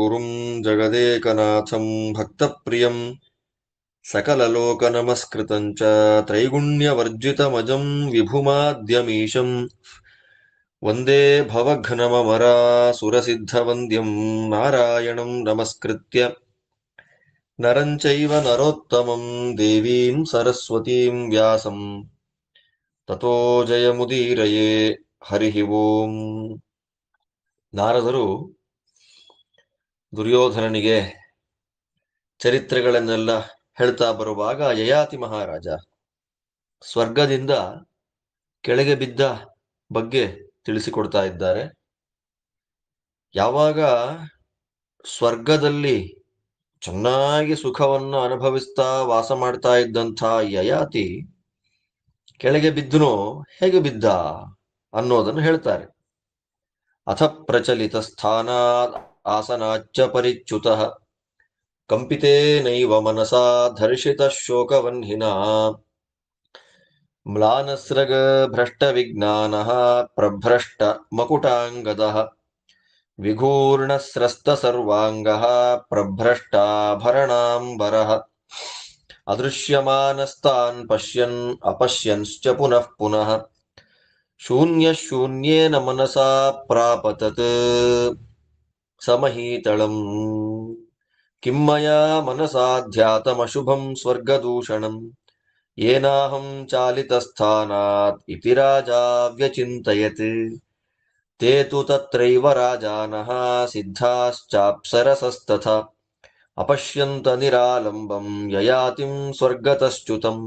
ಗುರುಂ ಜಗದೇಕನಾಥಂ ಭಕ್ತಪ್ರಿಯಂ ಸಕಲಲೋಕನಮಸ್ಕೃತಂ ಚ ತ್ರೈಗುಣ್ಯವರ್ಜಿತಮಜಂ ವಿಭುಮಾದ್ಯಮೀಶಂ ವಂದೇ ಭವಘ್ನಮರಾಸುರಸಿದ್ಧವಂದ್ಯಂ ನಾರಾಯಣಂ ನಮಸ್ಕೃತ್ಯ ನರಂ ಚೈವ ನರೋತ್ತಮಂ ದೇವೀಂ ಸರಸ್ವತೀಂ ವ್ಯಾಸಂ ತತೋ ಜಯಮುದೀರಯೇ. ಹರಿಃ ಓಂ. ನಾರದರು ದುರ್ಯೋಧನನಿಗೆ ಚರಿತ್ರೆಗಳನ್ನೆಲ್ಲ ಹೇಳ್ತಾ ಬರುವಾಗ ಯಯಾತಿ ಮಹಾರಾಜ ಸ್ವರ್ಗದಿಂದ ಕೆಳಗೆ ಬಿದ್ದ ಬಗ್ಗೆ ತಿಳಿಸಿಕೊಡ್ತಾ ಇದ್ದಾರೆ. ಯಾವಾಗ ಸ್ವರ್ಗದಲ್ಲಿ ಚೆನ್ನಾಗಿ ಸುಖವನ್ನು ಅನುಭವಿಸ್ತಾ ವಾಸ ಮಾಡ್ತಾ ಇದ್ದಂಥ ಯಯಾತಿ ಕೆಳಗೆ ಬಿದ್ದನೋ ಹೇಗೆ ಬಿದ್ದ ಅನ್ನೋದನ್ನು ಹೇಳ್ತಾರೆ. ಅಥ ಪ್ರಚಲಿತ ಸ್ಥಾನಾತ್ ಆಸನಾಚ್ಚ ಪರಿಚ್ಯುತಃ ಕಂಪಿತೇನೈವ ಮನಸಾ ಧರ್ಷಿತ ಶೋಕವನ್ಹಿನಾ ಮ್ಲಾನಸ್ರಗ ಭ್ರಷ್ಟ ವಿಜ್ಞಾನಃ ಪ್ರಭ್ರಷ್ಟ ಮಕುಟಾಂಗದಃ ವಿಘೂರ್ಣಸ್ರಸ್ತ ಸರ್ವಾಂಗಃ ಪ್ರಭ್ರಷ್ಟಾಭರಣಾಂಬರಃ ಅದೃಶ್ಯಮಾನಸ್ತಾನ್ ಪಶ್ಯನ್ ಅಪಶ್ಯನ್ಶ್ಚ ಪುನಃ ಪುನಃ ಶೂನ್ಯೇನ ಮನಸಾ ಪ್ರಾಪತತ್ ಸಮಹೀತಳಂ ಕಿಂ ಮಯಾ ಮನಸಾಧ್ಯಾತಮಶುಭಂ ಸ್ವರ್ಗದೂಷಣಂ ಯೇನಾಹಂ ಚಾಲಿತಸ್ಥಾನಾತ್ ಇತಿ ರಾಜಾ ವ್ಯಚಿಂತಯತ್ ತೇ ತು ತತ್ರೈವ ರಾಜಾನಃ ಸಿದ್ಧಾಶ್ಚಾಪ್ಸರಸಸ್ತಥಾ ಅಪಶ್ಯಂತ ನಿರಾಲಂಬಂ ಯಯಾತಿಂ ಸ್ವರ್ಗತಶ್ಚ್ಯುತಂ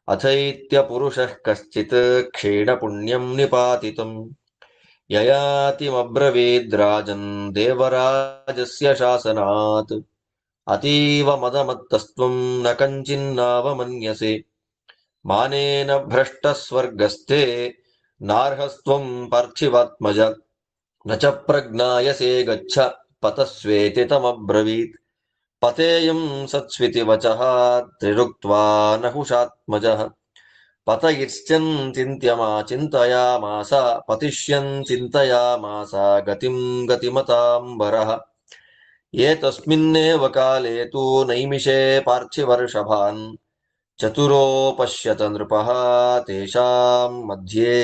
ಅಥೈತ್ಯ ಪುರುಷಃ ಕಶ್ಚಿತ್ ಕ್ಷೀಣ ಪುಣ್ಯಂ ನಿಪಾತಿತಂ ಯಯಾತಿಮಬ್ರವೀದ್ರಾಜನ್ ದೇವರಾಜಸ್ಯ ಶಾಸನಾತ್ ಅತೀವ ಮದಮತ್ತಸ್ತ್ವಂ ನ ಕಂಚಿನ್ನಾವಮನ್ಯಸೆ ಮಾನೇನ ಭ್ರಷ್ಟ ಸ್ವರ್ಗಸ್ಥೆ ನಾರ್ಹಸ್ತ್ವಂ ಪಾರ್ಥಿವಾತ್ಮಜ ನ ಚ ಪ್ರಜ್ಞಾಯಸೆ ಗಚ್ಚ ಪತಸ್ವೇತಿ ತಮಬ್ರವೀತ್ ಪತೇಯಂ ಸತ್ಸ್ವಿತಿ ವಚಃ ತ್ರಿರುಕ್ತ್ವಾ ನಹುಷಾತ್ಮಜಃ ಪತಯಿರ್ಶ್ಚನ್ ಚಿಂತಯಾಮಾಸ ಪತಿಷ್ಯನ್ ಚಿಂತಯಾಮಾಸ ಗತಿಂ ಗತಿಮತಾಂಬರಃ ಏತಸ್ಮಿನ್ನೇವ ಕಾಲೇ ತು ನೈಮಿಷೇ ಪಾರ್ಥಿವರ್ಷಭಾನ್ ಚತುರೋಪಶ್ಯತ ನೃಪಃ ತೇಷಾಂ ಮಧ್ಯೆ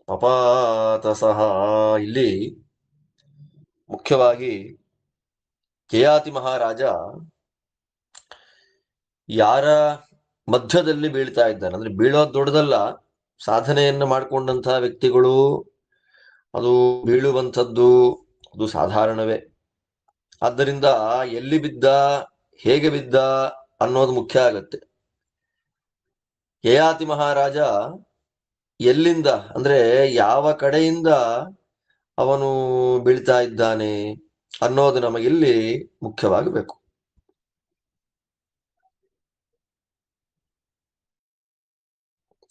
ಪಪಾತಸಃ. ಇಲ್ಲಿ ಮುಖ್ಯವಾಗಿ ಯಯಾತಿ ಮಹಾರಾಜ ಯಾರ ಮಧ್ಯದಲ್ಲಿ ಬೀಳ್ತಾ ಇದ್ದಾನೆ ಅಂದ್ರೆ ಬೀಳೋದು ದೊಡ್ಡದಲ್ಲ, ಸಾಧನೆಯನ್ನು ಮಾಡಿಕೊಂಡಂತಹ ವ್ಯಕ್ತಿಗಳು ಅದು ಬೀಳುವಂಥದ್ದು ಅದು ಸಾಧಾರಣವೇ. ಆದ್ದರಿಂದ ಎಲ್ಲಿ ಬಿದ್ದ ಹೇಗೆ ಬಿದ್ದ ಅನ್ನೋದು ಮುಖ್ಯ ಆಗತ್ತೆ. ಯಯಾತಿ ಮಹಾರಾಜ ಎಲ್ಲಿಂದ ಅಂದ್ರೆ ಯಾವ ಕಡೆಯಿಂದ ಅವನು ಬೀಳ್ತಾ ಇದ್ದಾನೆ ಅನ್ನೋದು ನಮಗಿಲ್ಲಿ ಮುಖ್ಯವಾಗಬೇಕು.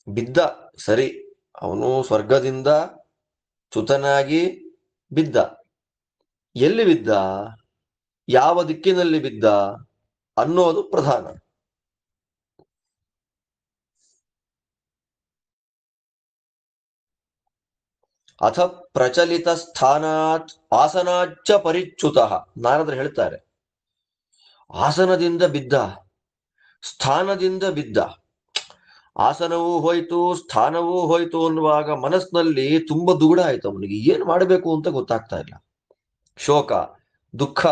ಬಿದ್ದ ಸರಿ, ಅವನು ಸ್ವರ್ಗದಿಂದ ಚ್ಯುತನಾಗಿ ಬಿದ್ದ. ಎಲ್ಲಿ ಬಿದ್ದ, ಯಾವ ದಿಕ್ಕಿನಲ್ಲಿ ಬಿದ್ದ ಅನ್ನೋದು ಪ್ರಧಾನ. ಅಥ ಪ್ರಚಲಿತ ಸ್ಥಾನಾತ್ ಆಸನಾಚ್ಚ ಪರಿಚ್ಯುತಃ. ನಾರದರು ಹೇಳ್ತಾರೆ, ಆಸನದಿಂದ ಬಿದ್ದ, ಸ್ಥಾನದಿಂದ ಬಿದ್ದ. ಆಸನವೂ ಹೋಯ್ತು, ಸ್ಥಾನವೂ ಹೋಯ್ತು ಅನ್ನುವಾಗ ಮನಸ್ಸಿನಲ್ಲಿ ತುಂಬಾ ದುಗುಡ ಆಯ್ತು. ಅವನಿಗೆ ಏನು ಮಾಡಬೇಕು ಅಂತ ಗೊತ್ತಾಗ್ತಾ ಇಲ್ಲ. ಶೋಕ, ದುಃಖ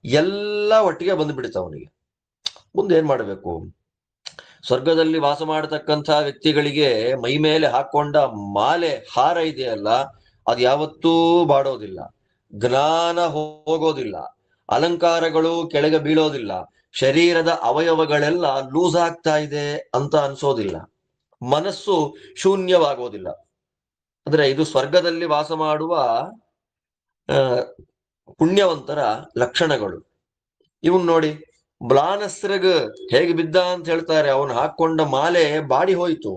ಎಲ್ಲ ಒಟ್ಟಿಗೆ ಬಂದ್ಬಿಡುತ್ತೆ ಅವನಿಗೆ. ಮುಂದೆ ಏನ್ ಮಾಡಬೇಕು? ಸ್ವರ್ಗದಲ್ಲಿ ವಾಸ ಮಾಡತಕ್ಕಂಥ ವ್ಯಕ್ತಿಗಳಿಗೆ ಮೈ ಮೇಲೆ ಹಾಕೊಂಡ ಮಾಲೆ ಹಾರ ಇದೆಯಲ್ಲ, ಅದು ಯಾವತ್ತೂ ಬಾಡೋದಿಲ್ಲ, ಜ್ಞಾನ ಹೋಗೋದಿಲ್ಲ, ಅಲಂಕಾರಗಳು ಕೆಳಗೆ ಬೀಳೋದಿಲ್ಲ, ಶರೀರದ ಅವಯವಗಳೆಲ್ಲ ಲೂಸ್ ಆಗ್ತಾ ಇದೆ ಅಂತ ಅನ್ಸೋದಿಲ್ಲ, ಮನಸ್ಸು ಶೂನ್ಯವಾಗೋದಿಲ್ಲ. ಅಂದ್ರೆ ಇದು ಸ್ವರ್ಗದಲ್ಲಿ ವಾಸ ಮಾಡುವ ಪುಣ್ಯವಂತರ ಲಕ್ಷಣಗಳು. ಇವನ್ ನೋಡಿ, ಮ್ಲಾನಸ್ರಗ್ ಹೇಗೆ ಬಿದ್ದ ಅಂತ ಹೇಳ್ತಾರೆ. ಅವನು ಹಾಕೊಂಡ ಮಾಲೆ ಬಾಡಿ ಹೋಯ್ತು,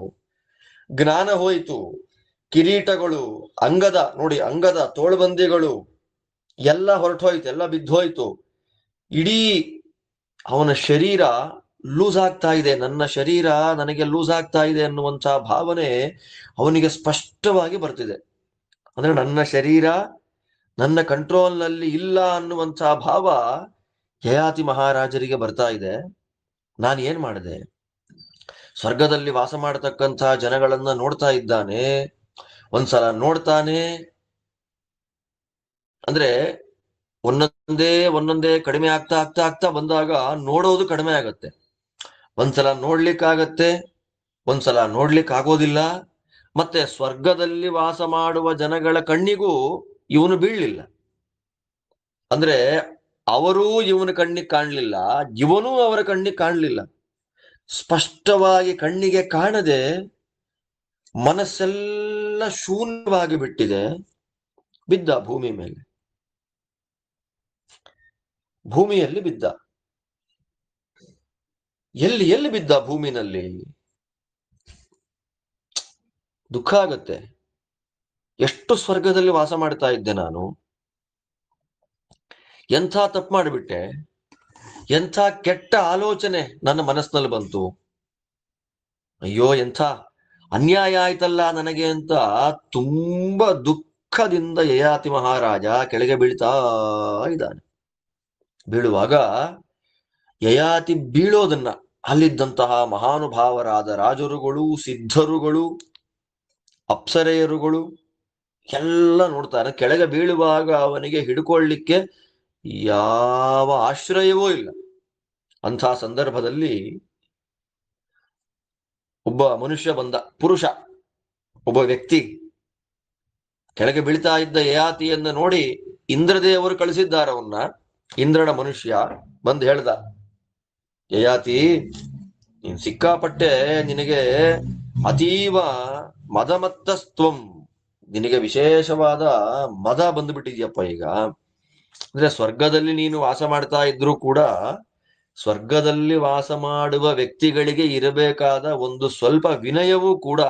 ಜ್ಞಾನ ಹೋಯ್ತು, ಕಿರೀಟಗಳು, ಅಂಗದ ನೋಡಿ, ಅಂಗದ ತೋಳ್ಬಂದಿಗಳು ಎಲ್ಲ ಹೊರಟೋಯ್ತು, ಎಲ್ಲ ಬಿದ್ದೋಯ್ತು. ಇಡೀ ಅವನ ಶರೀರ ಲೂಸ್ ಆಗ್ತಾ ಇದೆ, ನನ್ನ ಶರೀರ ನನಗೆ ಲೂಸ್ ಆಗ್ತಾ ಇದೆ ಅನ್ನುವಂತಹ ಭಾವನೆ ಅವನಿಗೆ ಸ್ಪಷ್ಟವಾಗಿ ಬರ್ತಿದೆ. ಅಂದ್ರೆ ನನ್ನ ಶರೀರ ನನ್ನ ಕಂಟ್ರೋಲ್ನಲ್ಲಿ ಇಲ್ಲ ಅನ್ನುವಂತಹ ಭಾವ ಯಯಾತಿ ಮಹಾರಾಜರಿಗೆ ಬರ್ತಾ ಇದೆ. ನಾನು ಏನ್ ಮಾಡಿದೆ? ಸ್ವರ್ಗದಲ್ಲಿ ವಾಸ ಮಾಡತಕ್ಕಂತಹ ಜನಗಳನ್ನ ನೋಡ್ತಾ ಇದ್ದಾನೆ. ಒಂದ್ಸಲ ನೋಡ್ತಾನೆ, ಅಂದ್ರೆ ಒಂದೊಂದೇ ಕಡಿಮೆ ಆಗ್ತಾ ಆಗ್ತಾ ಆಗ್ತಾ ಬಂದಾಗ ನೋಡೋದು ಕಡಿಮೆ ಆಗತ್ತೆ. ಒಂದ್ಸಲ ನೋಡ್ಲಿಕ್ಕಾಗತ್ತೆ, ಒಂದ್ಸಲ ನೋಡ್ಲಿಕ್ಕಾಗೋದಿಲ್ಲ. ಮತ್ತೆ ಸ್ವರ್ಗದಲ್ಲಿ ವಾಸ ಮಾಡುವ ಜನಗಳ ಕಣ್ಣಿಗೂ ಇವನು ಬೀಳಲಿಲ್ಲ. ಅಂದ್ರೆ ಅವರೂ ಇವನ ಕಣ್ಣಿಗೆ ಕಾಣಲಿಲ್ಲ, ಇವನೂ ಅವರ ಕಣ್ಣಿಗೆ ಕಾಣಲಿಲ್ಲ. ಸ್ಪಷ್ಟವಾಗಿ ಕಣ್ಣಿಗೆ ಕಾಣದೆ ಮನಸ್ಸೆಲ್ಲ ಶೂನ್ಯವಾಗಿ ಬಿಟ್ಟಿದೆ. ಬಿದ್ದ ಭೂಮಿ ಮೇಲೆ, ಭೂಮಿಯಲ್ಲಿ ಬಿದ್ದ. ಎಲ್ಲಿ ಎಲ್ಲಿ ಬಿದ್ದ? ಭೂಮಿನಲ್ಲಿ. ದುಃಖ ಆಗತ್ತೆ. ಎಷ್ಟು ಸ್ವರ್ಗದಲ್ಲಿ ವಾಸ ಮಾಡ್ತಾ ಇದ್ದೆ ನಾನು, ಎಂಥ ತಪ್ಪು ಮಾಡಿಬಿಟ್ಟೆ, ಎಂಥ ಕೆಟ್ಟ ಆಲೋಚನೆ ನನ್ನ ಮನಸ್ಸಿನಲ್ಲಿ ಬಂತು. ಅಯ್ಯೋ, ಎಂಥ ಅನ್ಯಾಯ ಆಯ್ತಲ್ಲ ನನಗೆ ಅಂತ ತುಂಬಾ ದುಃಖದಿಂದ ಯಯಾತಿ ಮಹಾರಾಜ ಕೆಳಗೆ ಬೀಳ್ತಾ ಇದ್ದಾನೆ. ಬೀಳುವಾಗ ಯಯಾತಿ ಬೀಳೋದನ್ನ ಅಲ್ಲಿದ್ದಂತಹ ಮಹಾನುಭಾವರಾದ ರಾಜರುಗಳು, ಸಿದ್ಧರುಗಳು, ಅಪ್ಸರೆಯರುಗಳು ಎಲ್ಲ ನೋಡ್ತಾನೆ. ಕೆಳಗೆ ಬೀಳುವಾಗ ಅವನಿಗೆ ಹಿಡ್ಕೊಳ್ಳಿಕ್ಕೆ ಯಾವ ಆಶ್ರಯವೂ ಇಲ್ಲ. ಅಂಥ ಸಂದರ್ಭದಲ್ಲಿ ಒಬ್ಬ ಮನುಷ್ಯ ಬಂದ, ಪುರುಷ, ಒಬ್ಬ ವ್ಯಕ್ತಿ ಕೆಳಗೆ ಬೀಳ್ತಾ ಇದ್ದ ಯಯಾತಿಯನ್ನ ನೋಡಿ ಇಂದ್ರದೇವರು ಕಳಿಸಿದ್ದಾರೆ ಅವನ್ನ. ಇಂದ್ರನ ಮನುಷ್ಯ ಬಂದು ಹೇಳ್ದ, ಯಯಾತಿ, ನೀನ್ ಸಿಕ್ಕಾಪಟ್ಟೆ, ನಿನಗೆ ಅತೀವ ಮದಮತ್ತಸ್ತ್ವಂ, ನಿನಗೆ ವಿಶೇಷವಾದ ಮದ ಬಂದುಬಿಟ್ಟಿದ್ಯಪ್ಪ ಈಗ. ಅಂದ್ರೆ ಸ್ವರ್ಗದಲ್ಲಿ ನೀನು ವಾಸ ಮಾಡ್ತಾ ಇದ್ರು ಕೂಡ ಸ್ವರ್ಗದಲ್ಲಿ ವಾಸ ಮಾಡುವ ವ್ಯಕ್ತಿಗಳಿಗೆ ಇರಬೇಕಾದ ಒಂದು ಸ್ವಲ್ಪ ವಿನಯವೂ ಕೂಡ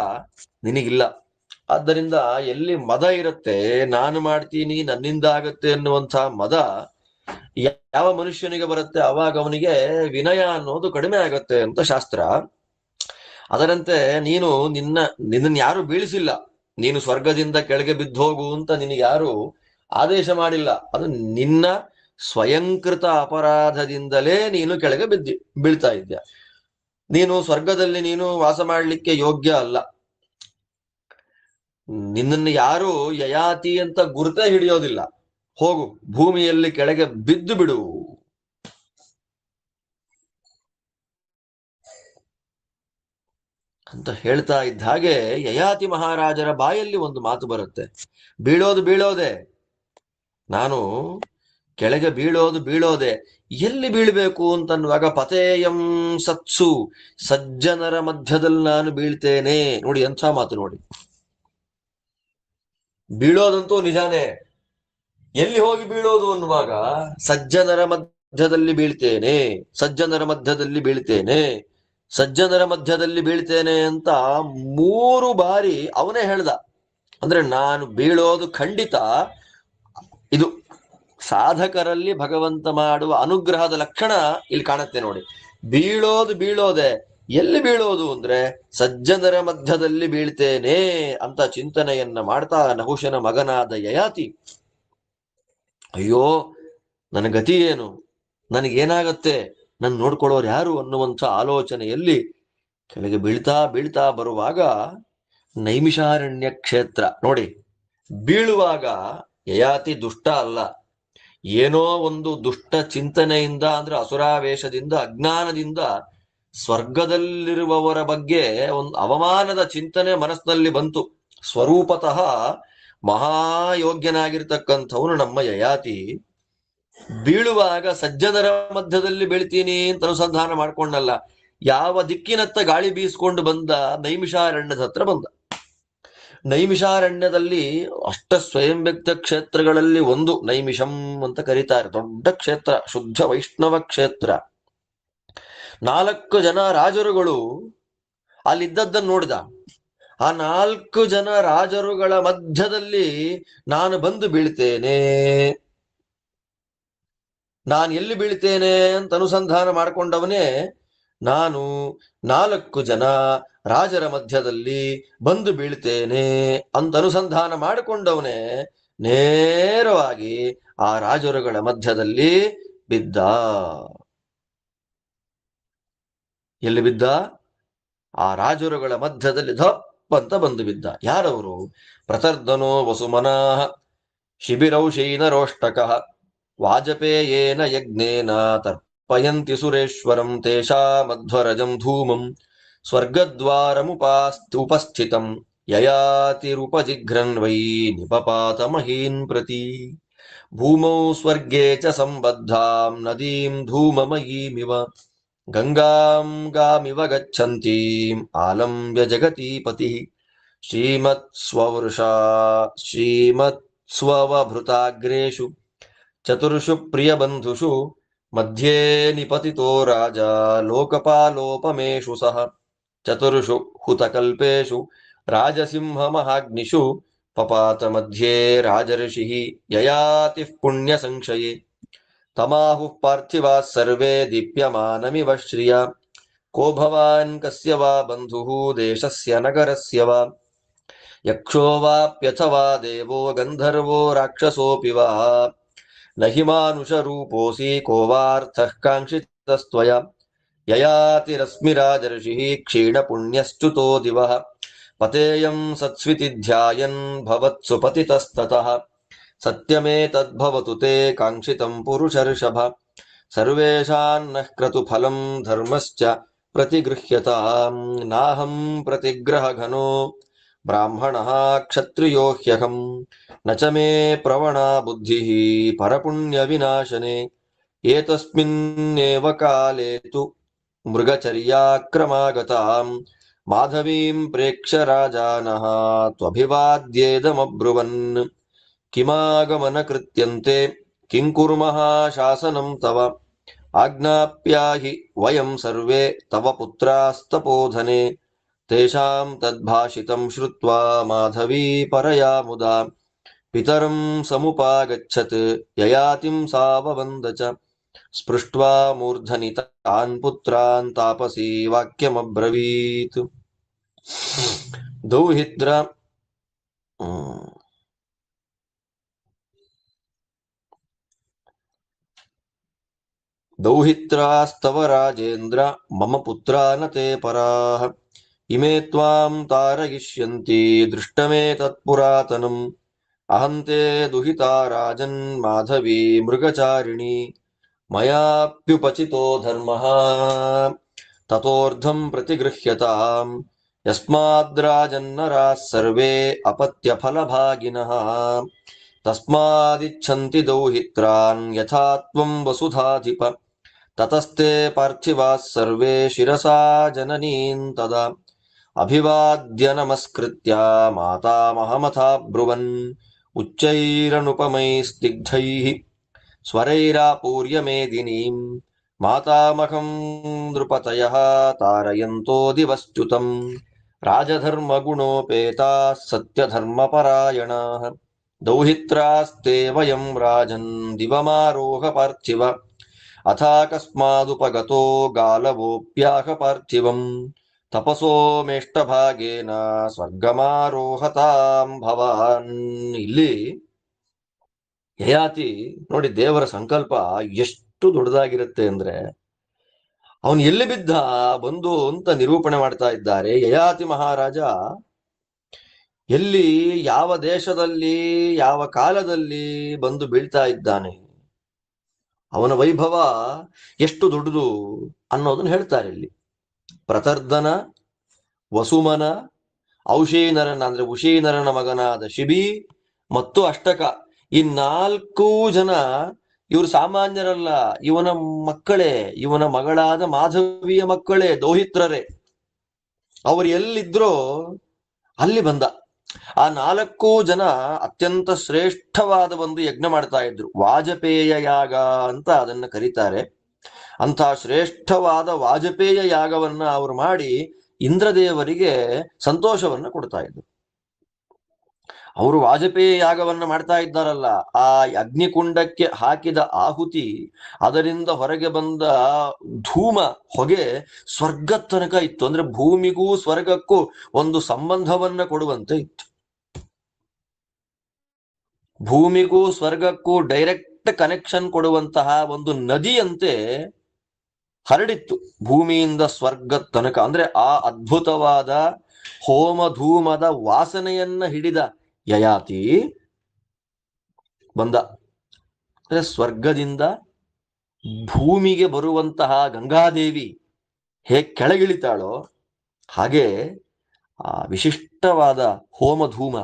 ನಿನಗಿಲ್ಲ. ಆದ್ದರಿಂದ ಎಲ್ಲಿ ಮದ ಇರುತ್ತೆ, ನಾನು ಮಾಡ್ತೀನಿ, ನನ್ನಿಂದ ಆಗತ್ತೆ ಅನ್ನುವಂತಹ ಮದ ಯಾವ ಮನುಷ್ಯನಿಗೆ ಬರುತ್ತೆ, ಅವಾಗ ಅವನಿಗೆ ವಿನಯ ಅನ್ನೋದು ಕಡಿಮೆ ಆಗತ್ತೆ ಅಂತ ಶಾಸ್ತ್ರ. ಅದರಂತೆ ನೀನು ನಿನ್ನನ್ನು ಯಾರು ಬೀಳಿಸಿಲ್ಲ. ನೀನು ಸ್ವರ್ಗದಿಂದ ಕೆಳಗೆ ಬಿದ್ದು ಹೋಗು ಅಂತ ನಿನಗೆ ಯಾರು ಆದೇಶ ಮಾಡಿಲ್ಲ. ಅದು ನಿನ್ನ ಸ್ವಯಂಕೃತ ಅಪರಾಧದಿಂದಲೇ ನೀನು ಕೆಳಗೆ ಬೀಳ್ತಾ ಇದ್ದ. ನೀನು ಸ್ವರ್ಗದಲ್ಲಿ ನೀನು ವಾಸ ಮಾಡಲಿಕ್ಕೆ ಯೋಗ್ಯ ಅಲ್ಲ. ನಿನ್ನನ್ನು ಯಾರು ಯಯಾತಿ ಅಂತ ಗುರುತೇ ಹಿಡಿಯೋದಿಲ್ಲ. ಹೋಗು, ಭೂಮಿಯಲ್ಲಿ ಕೆಳಗೆ ಬಿದ್ದು ಬಿಡು ಅಂತ ಹೇಳ್ತಾ ಇದ್ದ ಹಾಗೆ ಯಯಾತಿ ಮಹಾರಾಜರ ಬಾಯಲ್ಲಿ ಒಂದು ಮಾತು ಬರುತ್ತೆ, ಬೀಳೋದೇ, ನಾನು ಕೆಳಗೆ ಬೀಳೋದೆ. ಎಲ್ಲಿ ಬೀಳ್ಬೇಕು ಅಂತನ್ನುವಾಗ ಪತೇಯಂ ಸತ್ಸು, ಸಜ್ಜನರ ಮಧ್ಯದಲ್ಲಿ ನಾನು ಬೀಳ್ತೇನೆ. ನೋಡಿ ಎಂಥ ಮಾತು ನೋಡಿ. ಬೀಳೋದಂತೂ ನಿಜಾನೇ. ಎಲ್ಲಿ ಹೋಗಿ ಬೀಳೋದು ಅನ್ನುವಾಗ ಸಜ್ಜನರ ಮಧ್ಯದಲ್ಲಿ ಬೀಳ್ತೇನೆ, ಸಜ್ಜನರ ಮಧ್ಯದಲ್ಲಿ ಬೀಳ್ತೇನೆ, ಸಜ್ಜನರ ಮಧ್ಯದಲ್ಲಿ ಬೀಳ್ತೇನೆ ಅಂತ 3 ಬಾರಿ ಅವನೇ ಹೇಳ್ದ. ಅಂದ್ರೆ ನಾನು ಬೀಳೋದು ಖಂಡಿತ. ಇದು ಸಾಧಕರಲ್ಲಿ ಭಗವಂತ ಮಾಡುವ ಅನುಗ್ರಹದ ಲಕ್ಷಣ ಇಲ್ಲಿ ಕಾಣುತ್ತೆ ನೋಡಿ. ಬೀಳೋದೆ. ಎಲ್ಲಿ ಬೀಳೋದು ಅಂದ್ರೆ ಸಜ್ಜನರ ಮಧ್ಯದಲ್ಲಿ ಬೀಳ್ತೇನೆ ಅಂತ ಚಿಂತನೆಯನ್ನ ಮಾಡ್ತಾ ನಹುಷನ ಮಗನಾದ ಯಯಾತಿ, ಅಯ್ಯೋ ನನ್ನ ಗತಿ ಏನು, ನನಗೇನಾಗತ್ತೆ, ನನ್ನ ನೋಡ್ಕೊಳ್ಳೋರು ಯಾರು ಅನ್ನುವಂಥ ಆಲೋಚನೆಯಲ್ಲಿ ಕೆಳಗೆ ಬೀಳ್ತಾ ಬರುವಾಗ ನೈಮಿಷಾರಣ್ಯ ಕ್ಷೇತ್ರ ನೋಡಿ. ಬೀಳುವಾಗ ಯಯಾತಿ ದುಷ್ಟ ಅಲ್ಲ, ಏನೋ ಒಂದು ದುಷ್ಟ ಚಿಂತನೆಯಿಂದ, ಅಂದ್ರೆ ಅಸುರಾವೇಶದಿಂದ, ಅಜ್ಞಾನದಿಂದ ಸ್ವರ್ಗದಲ್ಲಿರುವವರ ಬಗ್ಗೆ ಒಂದು ಅವಮಾನದ ಚಿಂತನೆ ಮನಸ್ಸಿನಲ್ಲಿ ಬಂತು. ಸ್ವರೂಪತಃ ಮಹಾಯೋಗ್ಯನಾಗಿರ್ತಕ್ಕಂಥವನು ನಮ್ಮ ಯಯಾತಿ. ಬೀಳುವಾಗ ಸಜ್ಜನರ ಮಧ್ಯದಲ್ಲಿ ಬೀಳ್ತೀನಿ ಅಂತ ಅನುಸಂಧಾನ ಮಾಡ್ಕೊಂಡಲ್ಲ, ಯಾವ ದಿಕ್ಕಿನತ್ತ ಗಾಳಿ ಬೀಸ್ಕೊಂಡು ಬಂದ, ನೈಮಿಷಾರಣ್ಯದ ಹತ್ರ ಬಂದ. ನೈಮಿಷಾರಣ್ಯದಲ್ಲಿ ಅಷ್ಟ ಸ್ವಯಂ ವ್ಯಕ್ತ ಕ್ಷೇತ್ರಗಳಲ್ಲಿ ಒಂದು ನೈಮಿಷಂ ಅಂತ ಕರೀತಾರೆ. ದೊಡ್ಡ ಕ್ಷೇತ್ರ, ಶುದ್ಧ ವೈಷ್ಣವ ಕ್ಷೇತ್ರ. 4 ಜನ ರಾಜರುಗಳು ಅಲ್ಲಿದ್ದದ್ದನ್ನು ನೋಡಿದ. ಆ 4 ಜನ ರಾಜರುಗಳ ಮಧ್ಯದಲ್ಲಿ ನಾನು ಬಂದು ಬೀಳ್ತೇನೆ. ನಾನು ಎಲ್ಲಿ ಬೀಳ್ತೇನೆ ಅಂತ ಅನುಸಂಧಾನ ಮಾಡಿಕೊಂಡವನೇ ನಾನು 4 ಜನ ರಾಜರ ಮಧ್ಯದಲ್ಲಿ ಬಂದು ಬೀಳ್ತೇನೆ ಅಂತ ಅನುಸಂಧಾನ ಮಾಡಿಕೊಂಡವನೇ ನೇರವಾಗಿ ಆ ರಾಜರುಗಳ ಮಧ್ಯದಲ್ಲಿ ಬಿದ್ದ. ಎಲ್ಲಿ ಬಿದ್ದ? ಆ ರಾಜರುಗಳ ಮಧ್ಯದಲ್ಲಿ ಧಪ್ ಅಂತ ಬಂದು ಬಿದ್ದ. ಯಾರವರು? ಪ್ರತರ್ಧನೋ ವಸುಮನಾಹ ಶಿಬಿರೌಷೀನರೋಷ್ಟಕಃ ವಾಜಪೇಯೇನ ಯಜ್ಞೇನ ತರ್ಪಯಂತಿ ಸುರೇಶ್ವರಂ ತೇಷಾಮಧ್ವರಜಂ ಧೂಮಂ ಸ್ವರ್ಗದ್ವಾರಮುಪಸ್ಥಿತಂ ಯಯಾತಿರುಪಜಿಘ್ರನ್ ವೈ ನಿಪಪಾತ ಮಹೀನ್ ಪ್ರತಿ ಭೂಮೌ ಸ್ವರ್ಗೇ ಚ ಸಂಬದ್ಧಾಂ ನದೀಂ ಧೂಮಮಯೀಮಿವ ಗಂಗಾಂ ಗಾಮಿವ ಗಚ್ಚಂತೀಂ ಆಲಂಬ್ಯ ಜಗತೀಪತಿ ಶ್ರೀಮತ್ಸ್ವವಭೃತಾಗ್ರೇಷು ಚತುರ್ಷು ಪ್ರಿಯಬಂಧುಷು ಮಧ್ಯೆ ನಿಪತಿತೋ ರಾಜ ಲೋಕಪಾಲೋಪಮೇಷು ಸಹ ಚತುರ್ಷು ಹುತಕಲ್ಪೇಷು ರಾಜಸಿಂಹಮಹಾಗ್ನಿಷು ಪಪಾತ ಮಧ್ಯೆ ರಾಜರ್ಷಿಃ ಯಯಾತಿಃ ಪುಣ್ಯ ಸಂಶಯೇ ತಮಾಹುಃ ಪಾರ್ಥಿವಾಃ ಸರ್ವೇ ದೀಪ್ಯಮಾನಮಿವ ಶ್ರಿಯಾ ಕೋ ಭವಾನ್ ಕಸ್ಯ ವಾ ಬಂಧುಃ ದೇಶಸ್ಯ ನಗರಸ್ಯ ವಾ ಯಕ್ಷೋ ವಾಪ್ಯಥವಾ ದೇವೋ ಗಂಧರ್ವೋ ರಾಕ್ಷಸೋಪಿ ವಾ ನಹಿ ಮಾನುಷರೂಪೋಸಿ ಕೋ ವಾರ್ಥಃ ಕಾಂಕ್ಷಿತಸ್ತ್ವಯಾ ಯಯಾತಿರಸ್ಮಿರಾಜರ್ಷಿಃ ಕ್ಷೀಣ ಪುಣ್ಯಶ್ಚ್ಯುತೋ ದಿವಃ ಪತೇಯಂ ಸತ್ಸ್ವಿತಿ ಧ್ಯಾಯನ್ ಭವತ್ಸು ಪತಿತಸ್ತತಃ ಸತ್ಯಮೇತದ್ಭವತು ತೇ ಕಾಂಕ್ಷಿತಂ ಪುರುಷರ್ಷಭ ಸರ್ವೇಷಾನ್ನಃ ಕ್ರತು ಫಲಂ ಧರ್ಮಶ್ಚ ಪ್ರತಿಗೃಹ್ಯತಾಂ ನಾಹಂ ಪ್ರತಿಗ್ರಹಘನೋ ಬ್ರಾಹ್ಮಣಃ ಕ್ಷತ್ರಿಯೋ ಹ್ಯಹಂ ನ ಚ ಮೇ ಪ್ರವಣಾ ಬುದ್ಧಿಃ ಪರಪುಣ್ಯವಿನಾಶನೆ ಏತಸ್ಮಿನ್ನೇವ ಕಾಲೇ ತು ಮೃಗಚರ್ಯಾಕ್ರಮಾಗತಾಂ ಮಾಧವೀಂ ಪ್ರೇಕ್ಷ್ಯ ರಾಜಾನಃ ತ್ವಭಿವಾದ್ಯೇದಮಬ್ರುವನ್ ಕಿಮಾಗಮನ ಕೃತ್ಯಂತೆ ಕಿಂ ಕುರ್ಮಃ ಶಾಸನಂ ತವ ಆಜ್ಞಾಪ್ಯಾಹಿ ವಯಂ ಸರ್ವೇ ತವ ಪುತ್ರಾಸ್ತಪೋಧನೆ ತೇಷಾಂ ತದ್ಭಾಷಿತಂ ಶ್ರುತ್ವಾ ಮಾಧವೀ ಪರಯಾ ಮುದಾ ಪಿತರಂ ಸಮುಪಾಗಚ್ಚತ್ ಯಯಾತಿಂ ಸಾವವಂದ ಚ ಸ್ಪೃಷ್ಟ್ವಾ ಮೂರ್ಧನಿ ತಾನ್ ಪುತ್ರಾನ್ ತಾಪಸಿ ವಾಕ್ಯಮಬ್ರವೀತ್. ದೌಹಿತ್ರ ದೌಹಿತ್ರಾಸ್ತವ ರಾಜೇಂದ್ರ ಮಮ ಪುತ್ರಾ ನ ತೇ ಪರಾಃ ಇಮೇ ತ್ವಾಂ ತಾರಯಿಷ್ಯಂತಿ ದೃಷ್ಟಮೇ ತತ್ಪುರಾತನಂ ಅಹಂತೆ ದುಹಿತಾ ರಾಜನ್ ಮಾಧವಿ ಮೃಗಚಾರಿಣಿ ಮಯಾಪ್ಯುಪಚಿತೋ ಧರ್ಮಃ ತತೋರ್ಧಂ ಪ್ರತಿಗೃಹ್ಯತಾಂ ಯಸ್ಮಾದ್ರಾಜನ್ನರಾಃ ಸರ್ವೇ ಅಪತ್ಯಫಲಭಾಗಿನಃ ತಸ್ಮಾದಿಚ್ಛಂತಿ ದೌಹಿತ್ರಾನ್ ಯಥಾ ತ್ವಂ ವಸುಧಾಧಿಪ ತತಸ್ತೆ ಪಾರ್ಥಿವಾಃ ಸರ್ವೇ ಶಿರಸಾ ಜನನೀಂ ತದಾ ಅಭಿವಾದ್ಯ ನಮಸ್ಕೃತ್ಯ ಮಾತಾಮಹಮಥಾ ಬ್ರುವನ್ ಉಚ್ಚೈರನುಪಮೈಸ್ನಿಗ್ಧೈಃ ಸ್ವರೈರಾಪೂರ್ಯ ಮೇದಿನೀಂ ಮಾತಾಮಹಂ ನೃಪತಯಃ ತಾರಯಂತೋ ದಿವಶ್ಚ್ಯುತಂ ರಾಜಧರ್ಮಗುಣೋಪೇತಾಃ ಸತ್ಯಧರ್ಮಪರಾಯಣಾಃ ದೌಹಿತ್ರಾಸ್ತೆ ವಯಂ ರಾಜನ್ ದಿವಮಾರೋಹ ಪಾರ್ಥಿವ ಅಥಾಕಸ್ಮಾದುಪಗತೋ ಗಾಲವೋಪ್ಯಾಹ ಪಾರ್ಥಿವಂ ತಪಸೋಮೇಷ್ಟಭಾಗೇನ ಸ್ವರ್ಗಮಾರೋಹತಾಂ ಭವಾನ್. ಇಲ್ಲಿ ಯಯಾತಿ ನೋಡಿ, ದೇವರ ಸಂಕಲ್ಪ ಎಷ್ಟು ದೊಡ್ಡದಾಗಿರುತ್ತೆ ಅಂದ್ರೆ ಅವನು ಎಲ್ಲಿ ಬಿದ್ದ ಬಂದು ಅಂತ ನಿರೂಪಣೆ ಮಾಡ್ತಾ ಇದ್ದಾರೆ. ಯಯಾತಿ ಮಹಾರಾಜ ಎಲ್ಲಿ, ಯಾವ ದೇಶದಲ್ಲಿ, ಯಾವ ಕಾಲದಲ್ಲಿ ಬಂದು ಬೀಳ್ತಾ ಇದ್ದಾನೆ, ಅವನ ವೈಭವ ಎಷ್ಟು ದೊಡ್ಡದು ಅನ್ನೋದನ್ನ ಹೇಳ್ತಾರೆ ಇಲ್ಲಿ. ಪ್ರತರ್ಧನ, ವಸುಮನ, ಔಷೀನರನ ಅಂದ್ರೆ ಉಷೀನರನ ಮಗನಾದ ಶಿಬಿ ಮತ್ತು ಅಷ್ಟಕ, ಈ 4 ಜನ ಇವರು ಸಾಮಾನ್ಯರಲ್ಲ, ಇವನ ಮಕ್ಕಳೇ, ಇವನ ಮಗಳಾದ ಮಾಧವಿಯ ಮಕ್ಕಳೇ, ದೌಹಿತ್ರರೇ. ಅವರು ಎಲ್ಲಿದ್ರೋ ಅಲ್ಲಿ ಬಂದ. ಆ 4 ಜನ ಅತ್ಯಂತ ಶ್ರೇಷ್ಠವಾದ ಒಂದು ಯಜ್ಞ ಮಾಡ್ತಾ ಇದ್ರು. ವಾಜಪೇಯ ಯಾಗ ಅಂತ ಅದನ್ನ ಕರೀತಾರೆ. ಅಂತ ಶ್ರೇಷ್ಠವಾದ ವಾಜಪೇಯ ಯಾಗವನ್ನ ಅವರು ಮಾಡಿ ಇಂದ್ರದೇವರಿಗೆ ಸಂತೋಷವನ್ನ ಕೊಡ್ತಾ ಇದ್ರು. ಅವರು ವಾಜಪೇಯ ಯಾಗವನ್ನ ಮಾಡ್ತಾ ಇದ್ದಾರಲ್ಲ, ಆ ಅಗ್ನಿಕುಂಡಕ್ಕೆ ಹಾಕಿದ ಆಹುತಿ, ಅದರಿಂದ ಹೊರಗೆ ಬಂದ ಧೂಮ, ಹೊಗೆ ಸ್ವರ್ಗ ತನಕ ಇತ್ತು. ಅಂದ್ರೆ ಭೂಮಿಗೂ ಸ್ವರ್ಗಕ್ಕೂ ಒಂದು ಸಂಬಂಧವನ್ನ ಕೊಡುವಂತೆ ಇತ್ತು. ಭೂಮಿಗೂ ಸ್ವರ್ಗಕ್ಕೂ ಡೈರೆಕ್ಟ್ ಕನೆಕ್ಷನ್ ಕೊಡುವಂತಹ ಒಂದು ನದಿಯಂತೆ ಹರಡಿತ್ತು ಭೂಮಿಯಿಂದ ಸ್ವರ್ಗ ತನಕ. ಅಂದ್ರೆ ಆ ಅದ್ಭುತವಾದ ಹೋಮಧೂಮದ ವಾಸನೆಯನ್ನ ಹಿಡಿದ ಯಯಾತಿ ಬಂದ. ಅಂದ್ರೆ ಸ್ವರ್ಗದಿಂದ ಭೂಮಿಗೆ ಬರುವಂತಹ ಗಂಗಾದೇವಿ ಹೇಗೆ ಕೆಳಗಿಳಿತಾಳೋ ಹಾಗೆ ಆ ವಿಶಿಷ್ಟವಾದ ಹೋಮಧೂಮ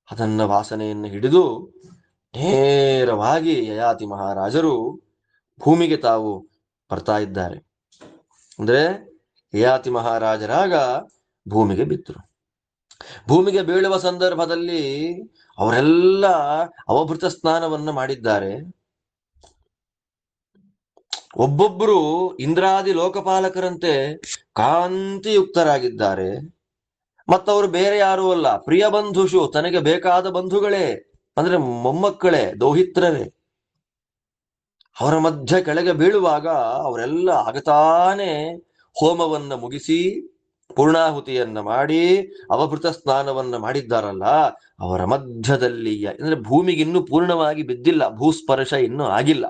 ಅದನ್ನ ವಾಸನೆಯನ್ನು ಹಿಡಿದು ನೇರವಾಗಿ ಯಯಾತಿ ಮಹಾರಾಜರು ಭೂಮಿಗೆ ತಾವು ಬರ್ತಾ ಇದ್ದಾರೆ. ಅಂದ್ರೆ ಯಯಾತಿ ಮಹಾರಾಜರಾಗ ಭೂಮಿಗೆ ಬಿತ್ತರು. ಭೂಮಿಗೆ ಬೀಳುವ ಸಂದರ್ಭದಲ್ಲಿ ಅವರೆಲ್ಲ ಅವಭೃತ ಸ್ನಾನವನ್ನು ಮಾಡಿದ್ದಾರೆ. ಒಬ್ಬೊಬ್ಬರು ಇಂದ್ರಾದಿ ಲೋಕಪಾಲಕರಂತೆ ಕಾಂತಿಯುಕ್ತರಾಗಿದ್ದಾರೆ. ಮತ್ತವರು ಬೇರೆ ಯಾರೂ ಅಲ್ಲ, ಪ್ರಿಯ ಬಂಧುಷು, ತನಗೆ ಬೇಕಾದ ಬಂಧುಗಳೇ, ಅಂದ್ರೆ ಮೊಮ್ಮಕ್ಕಳೇ, ದೌಹಿತ್ರರೇ. ಅವರ ಮಧ್ಯ ಕೆಳಗೆ ಬೀಳುವಾಗ ಅವರೆಲ್ಲ ಆಗತಾನೆ ಹೋಮವನ್ನ ಮುಗಿಸಿ ಪೂರ್ಣಾಹುತಿಯನ್ನ ಮಾಡಿ ಅವಭೃತ ಸ್ನಾನವನ್ನ ಮಾಡಿದ್ದಾರಲ್ಲ, ಅವರ ಮಧ್ಯದಲ್ಲಿ ಅಂದ್ರೆ ಭೂಮಿಗೆ ಇನ್ನೂ ಪೂರ್ಣವಾಗಿ ಬಿದ್ದಿಲ್ಲ, ಭೂಸ್ಪರ್ಶ ಇನ್ನೂ ಆಗಿಲ್ಲ.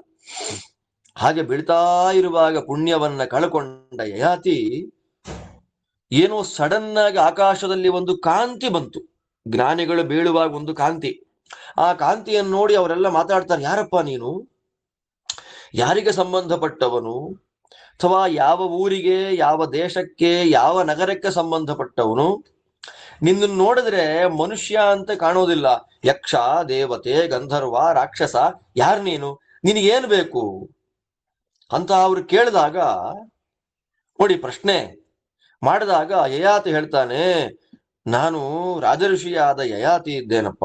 ಹಾಗೆ ಬೀಳ್ತಾ ಇರುವಾಗ ಪುಣ್ಯವನ್ನ ಕಳ್ಕೊಂಡ ಯಯಾತಿ ಏನೋ ಸಡನ್ ಆಗಿ ಆಕಾಶದಲ್ಲಿ ಒಂದು ಕಾಂತಿ ಬಂತು. ಜ್ಞಾನಿಗಳು ಬೀಳುವಾಗ ಒಂದು ಕಾಂತಿ, ಆ ಕಾಂತಿಯನ್ನು ನೋಡಿ ಅವರೆಲ್ಲ ಮಾತಾಡ್ತಾರೆ, ಯಾರಪ್ಪ ನೀನು, ಯಾರಿಗೆ ಸಂಬಂಧಪಟ್ಟವನು, ಅಥವಾ ಯಾವ ಊರಿಗೆ, ಯಾವ ದೇಶಕ್ಕೆ, ಯಾವ ನಗರಕ್ಕೆ ಸಂಬಂಧಪಟ್ಟವನು, ನಿನ್ನನ್ನು ನೋಡಿದ್ರೆ ಮನುಷ್ಯ ಅಂತ ಕಾಣೋದಿಲ್ಲ, ಯಕ್ಷ, ದೇವತೆ, ಗಂಧರ್ವ, ರಾಕ್ಷಸ, ಯಾರು ನೀನು, ನಿನಗೇನು ಬೇಕು ಅಂತ ಅವ್ರು ಕೇಳಿದಾಗ ನೋಡಿ, ಪ್ರಶ್ನೆ ಮಾಡಿದಾಗ ಯಯಾತಿ ಹೇಳ್ತಾನೆ, ನಾನು ರಾಜಋಷಿಯಾದ ಯಯಾತಿ ಇದ್ದೇನಪ್ಪ,